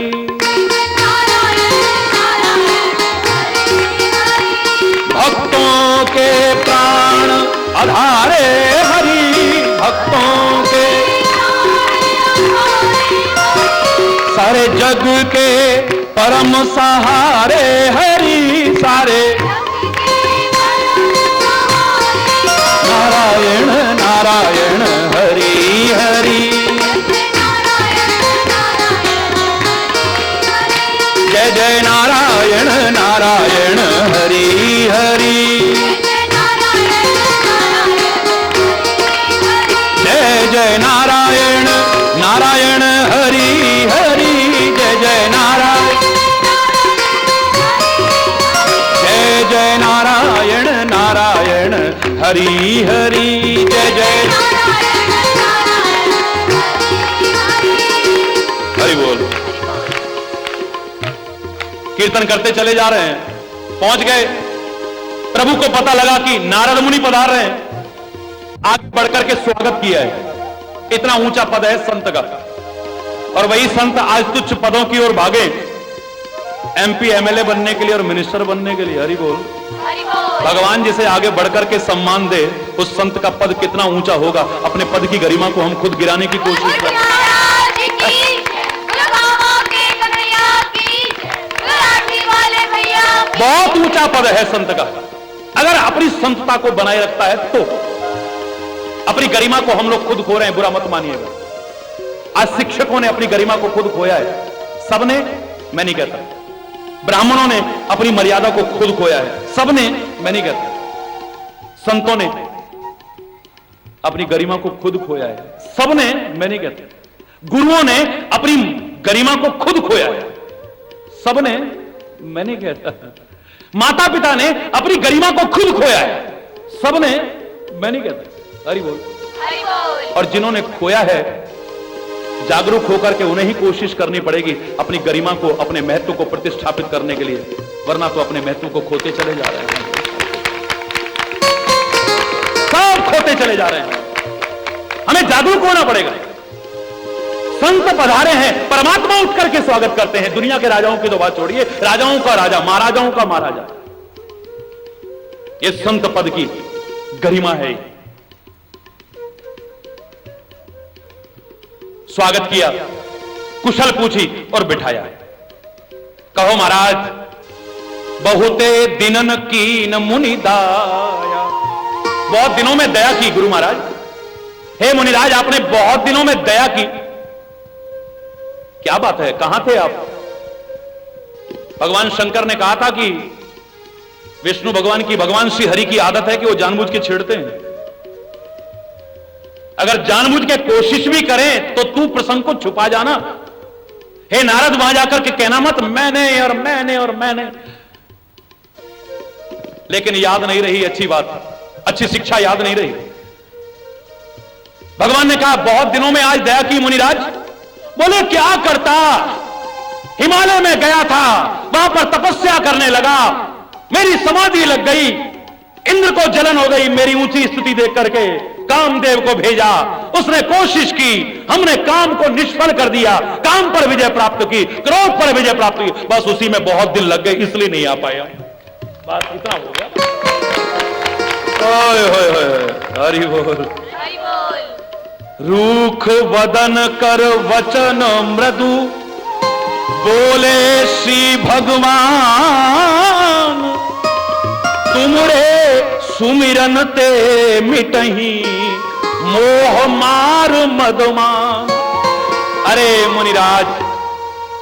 भक्तों के प्राण आधारे हरि, भक्तों के सारे जग के परम सहारे हरि, सारे नारायण नारायण हरि हरि, जय जय नारायण नारायण हरि हरि, जय जय नारायण नारायण हरि हरि, जय जय नारायण, जय जय नारायण नारायण हरि हरि, जय जय हरि बोल। कीर्तन करते चले जा रहे हैं, पहुंच गए, प्रभु को पता लगा कि नारद मुनि पधार रहे हैं, आगे बढ़कर के स्वागत किया है। इतना ऊंचा पद है संत का, और वही संत आज तुच्छ पदों की ओर भागे, एमपी एमएलए बनने के लिए और मिनिस्टर बनने के लिए। हरि बोल। भगवान जिसे आगे बढ़कर के सम्मान दे, उस संत का पद कितना ऊंचा होगा। अपने पद की गरिमा को हम खुद गिराने की कोशिश करें। बहुत ऊंचा पद है संत का, अगर अपनी संतता को बनाए रखता है तो। अपनी गरिमा को हम लोग खुद खो रहे हैं, बुरा मत मानिएगा। आज शिक्षकों ने अपनी गरिमा को खुद खोया है, सबने, मैं नहीं कहता। ब्राह्मणों ने अपनी मर्यादा को खुद खोया है, सबने, मैं नहीं कहता। संतों ने अपनी गरिमा को खुद खोया है, सबने, मैं नहीं कहता। गुरुओं ने अपनी गरिमा को खुद खोया है, सबने, मैं नहीं कहता। माता पिता ने अपनी गरिमा को खुद खोया है, सबने, मैं नहीं कहता। हरि बोल। और जिन्होंने खोया है, जागरूक होकर के उन्हें ही कोशिश करनी पड़ेगी अपनी गरिमा को, अपने महत्व को प्रतिष्ठापित करने के लिए, वरना तो अपने महत्व को खोते चले जा रहे हैं, सब खोते चले जा रहे हैं। हमें जागरूक होना पड़ेगा। संत पधारे हैं, परमात्मा उठ करके स्वागत करते हैं। दुनिया के राजाओं की तो बात छोड़िए, राजाओं का राजा, महाराजाओं का महाराजा, ये संत पद की गरिमा है। स्वागत किया, कुशल पूछी और बिठाया। कहो महाराज, बहुते दिनन कीन मुनि दाया। बहुत दिनों में दया की गुरु महाराज। हे मुनिराज, आपने बहुत दिनों में दया की। क्या बात है, कहां थे आप? भगवान शंकर ने कहा था कि विष्णु भगवान की, भगवान श्री हरि की आदत है कि वो जानबूझ के छेड़ते हैं। अगर जानबूझ के कोशिश भी करें तो तू प्रसंग को छुपा जाना। हे नारद, वहां जाकर के कहना मत मैंने और मैंने और मैंने। लेकिन याद नहीं रही अच्छी बात, अच्छी शिक्षा याद नहीं रही। भगवान ने कहा बहुत दिनों में आज दया की मुनिराज। बोले क्या करता, हिमालय में गया था, वहां पर तपस्या करने लगा, मेरी समाधि लग गई, इंद्र को जलन हो गई मेरी ऊंची स्थिति देख करके। कामदेव को भेजा, उसने कोशिश की, हमने काम को निष्फल कर दिया, काम पर विजय प्राप्त की, क्रोध पर विजय प्राप्त की। बस उसी में बहुत दिन लग गए, इसलिए नहीं आ पाया। बात इतना हो गया। ओए होए होए, हरि बोल। रूख वदन कर वचन मृदु, बोले श्री भगवान, तुमरे सुमिरन ते मिटही, मोह मार मदमान। अरे मुनिराज,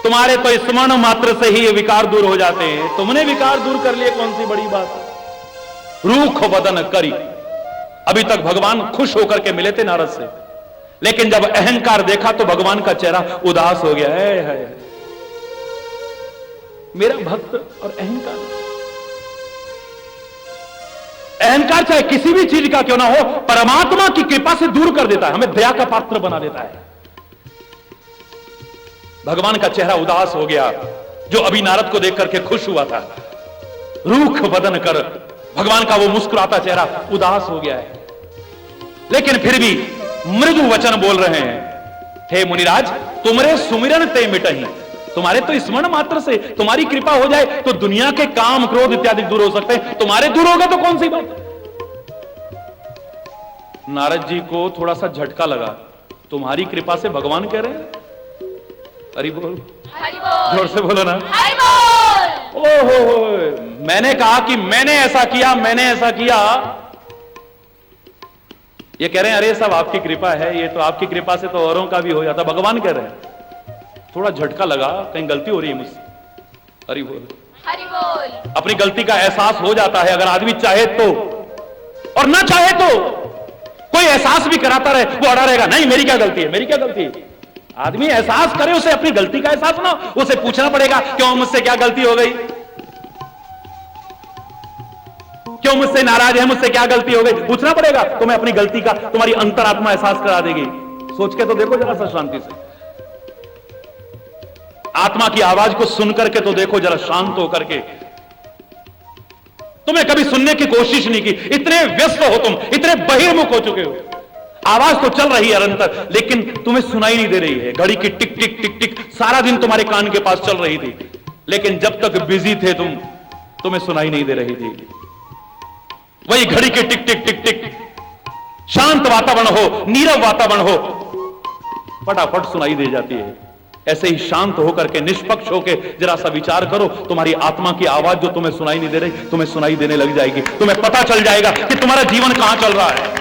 तुम्हारे तो स्मरण मात्र से ही ये विकार दूर हो जाते हैं, तुमने विकार दूर कर लिए, कौन सी बड़ी बात। रूख वदन करी। अभी तक भगवान खुश होकर के मिले थे नारद से, लेकिन जब अहंकार देखा तो भगवान का चेहरा उदास हो गया। है मेरा भक्त और अहंकार, अहंकार चाहे किसी भी चीज का क्यों ना हो, परमात्मा की कृपा से दूर कर देता है, हमें दया का पात्र बना देता है। भगवान का चेहरा उदास हो गया, जो अभी नारद को देख करके खुश हुआ था, रूख बदन कर भगवान का वो मुस्कुराता चेहरा उदास हो गया है। लेकिन फिर भी मृदु वचन बोल रहे हैं, हे मुनिराज, तुमरे सुमिरन ते मिटहि, तुम्हारे तो स्मरण मात्र से तुम्हारी कृपा हो जाए तो दुनिया के काम क्रोध इत्यादि दूर हो सकते हैं, तुम्हारे दूर होगा तो कौन सी बात। नारद जी को थोड़ा सा झटका लगा, तुम्हारी कृपा से भगवान कह रहे हैं, हरि बोल, जोर से बोलो ना, ओहो, मैंने कहा कि मैंने ऐसा किया, मैंने ऐसा किया, ये कह रहे हैं अरे सब आपकी कृपा है, ये तो आपकी कृपा से तो औरों का भी हो जाता, भगवान कह रहे हैं। थोड़ा झटका लगा, कहीं गलती हो रही है मुझसे, हरि बोल, हरि बोल। अपनी गलती का एहसास हो जाता है अगर आदमी चाहे तो, और ना चाहे तो कोई एहसास भी कराता रहे, वो अड़ा रहेगा, नहीं मेरी क्या गलती है, मेरी क्या गलती है। आदमी एहसास करे, उसे अपनी गलती का एहसास ना, उसे पूछना पड़ेगा क्यों मुझसे क्या गलती हो गई, क्यों मुझसे नाराज है, मुझसे क्या गलती हो गई, पूछना पड़ेगा। तुम्हें अपनी गलती का तुम्हारी अंतरात्मा एहसास करा देगी। सोच के तो देखो जरा सा शांति से, आत्मा की आवाज को सुन करके तो देखो जरा, शांत होकर के। तुम्हें कभी सुनने की कोशिश नहीं की, इतने व्यस्त हो तुम, इतने बहिर्मुख हो चुके हो, आवाज तो चल रही है निरंतर, लेकिन तुम्हें सुनाई नहीं दे रही है। घड़ी की टिक टिक टिक टिक सारा दिन तुम्हारे कान के पास चल रही थी, लेकिन जब तक बिजी थे तुम, तुम्हें सुनाई नहीं दे रही थी। वही घड़ी के टिक टिक टिक टिक, शांत वातावरण हो, नीरव वातावरण हो, फटाफट सुनाई दे जाती है। ऐसे ही शांत होकर के, निष्पक्ष होकर जरा सा विचार करो, तुम्हारी आत्मा की आवाज जो तुम्हें सुनाई नहीं दे रही, तुम्हें सुनाई देने लग जाएगी। तुम्हें पता चल जाएगा कि तुम्हारा जीवन कहां चल रहा है,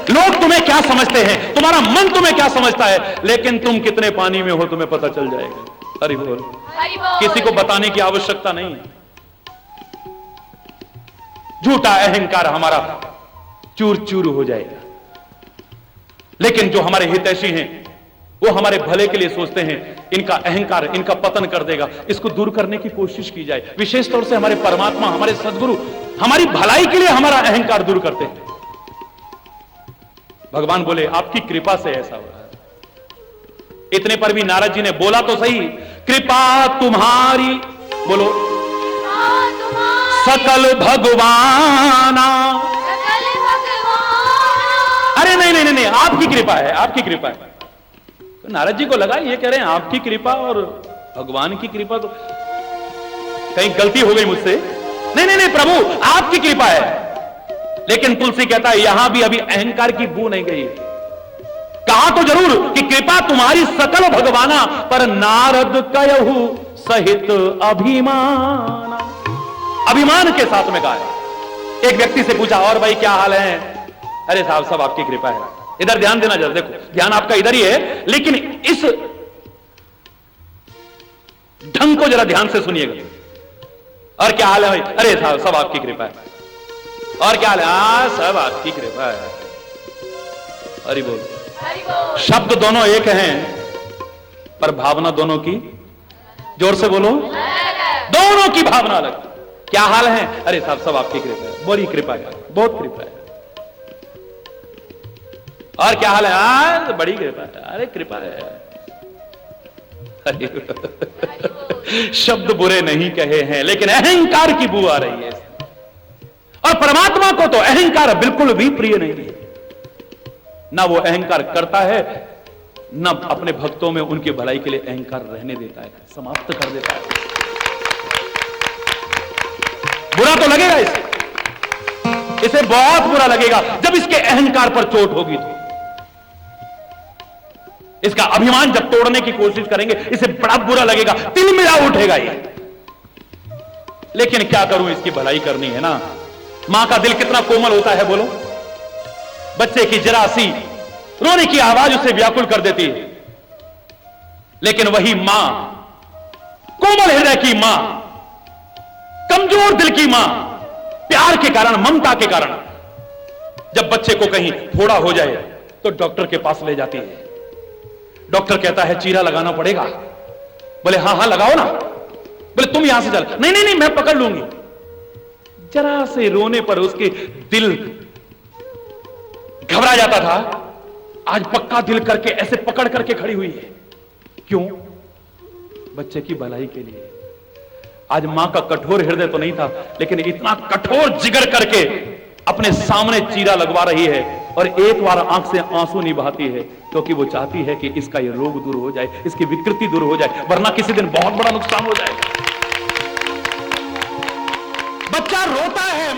लोग तुम्हें क्या समझते हैं, तुम्हारा मन तुम्हें क्या समझता है, लेकिन तुम कितने पानी में हो तुम्हें पता चल जाएगा। हरि बोल, किसी को बताने की आवश्यकता नहीं है। झूठा अहंकार हमारा चूर चूर हो जाएगा, लेकिन जो हमारे हितैषी हैं, वो हमारे भले के लिए सोचते हैं, इनका अहंकार इनका पतन कर देगा, इसको दूर करने की कोशिश की जाए। विशेष तौर से हमारे परमात्मा, हमारे सदगुरु हमारी भलाई के लिए हमारा अहंकार दूर करते हैं। भगवान बोले आपकी कृपा से ऐसा हो रहा है। इतने पर भी नारद जी ने बोला तो सही, कृपा तुम्हारी, बोलो सकल भगवाना। अरे नहीं नहीं नहीं, आपकी कृपा है, आपकी कृपा है। तो नारद जी को लगा ये कह रहे हैं आपकी कृपा और भगवान की कृपा, तो कहीं गलती हो गई मुझसे। नहीं नहीं नहीं प्रभु, आपकी कृपा है। लेकिन तुलसी कहता है यहां भी अभी अहंकार की बू नहीं गई। कहा तो जरूर कि कृपा तुम्हारी सकल भगवाना, पर नारद कयहु सहित अभिमान। अभिमान के साथ में कहा है। एक व्यक्ति से पूछा और भाई क्या हाल है, अरे साहब सब आपकी कृपा है। इधर ध्यान देना जरा, देखो ध्यान आपका इधर ही है, लेकिन इस ढंग को जरा ध्यान से सुनिएगा। और क्या हाल है भाई, अरे साहब सब आपकी कृपा है। और क्या हाल है, हाँ सब आपकी कृपा है। हरि बोल। शब्द दोनों एक हैं, पर भावना दोनों की, जोर से बोलो, दोनों की भावना अलग। क्या हाल है, अरे साहब सब आपकी कृपा है, बड़ी कृपा है, बहुत कृपा है। और क्या हाल है, आज बड़ी कृपा है, अरे कृपा है। शब्द बुरे नहीं कहे हैं, लेकिन अहंकार की बू आ रही है। और परमात्मा को तो अहंकार बिल्कुल भी प्रिय नहीं है। ना वो अहंकार करता है, ना अपने भक्तों में उनकी भलाई के लिए अहंकार रहने देता है, समाप्त कर देता है। बुरा तो लगेगा इसे बहुत बुरा लगेगा जब इसके अहंकार पर चोट होगी। तो इसका अभिमान जब तोड़ने की कोशिश करेंगे, इसे बड़ा बुरा लगेगा, तिलमिला उठेगा ये। लेकिन क्या करूं, इसकी भलाई करनी है ना। मां का दिल कितना कोमल होता है, बोलो। बच्चे की जरा सी रोने की आवाज उसे व्याकुल कर देती है, लेकिन वही मां, कोमल हृदय की मां, कमजोर दिल की मां, प्यार के कारण, ममता के कारण जब बच्चे को कहीं फोड़ा हो जाए तो डॉक्टर के पास ले जाती है। डॉक्टर कहता है चीरा लगाना पड़ेगा। बोले हाँ हाँ लगाओ ना। बोले तुम यहां से चल, नहीं नहीं नहीं मैं पकड़ लूंगी। जरा से रोने पर उसके दिल घबरा जाता था, आज पक्का दिल करके ऐसे पकड़ करके खड़ी हुई है। क्यों? बच्चे की भलाई के लिए। आज मां का कठोर हृदय तो नहीं था, लेकिन इतना कठोर जिगर करके अपने सामने चीरा लगवा रही है और एक बार आंख से आंसू नहीं बहाती है, क्योंकि वो चाहती है कि इसका ये रोग दूर हो जाए, इसकी विकृति दूर हो जाए, वरना किसी दिन बहुत बड़ा नुकसान हो जाएगा। बच्चा रोता है,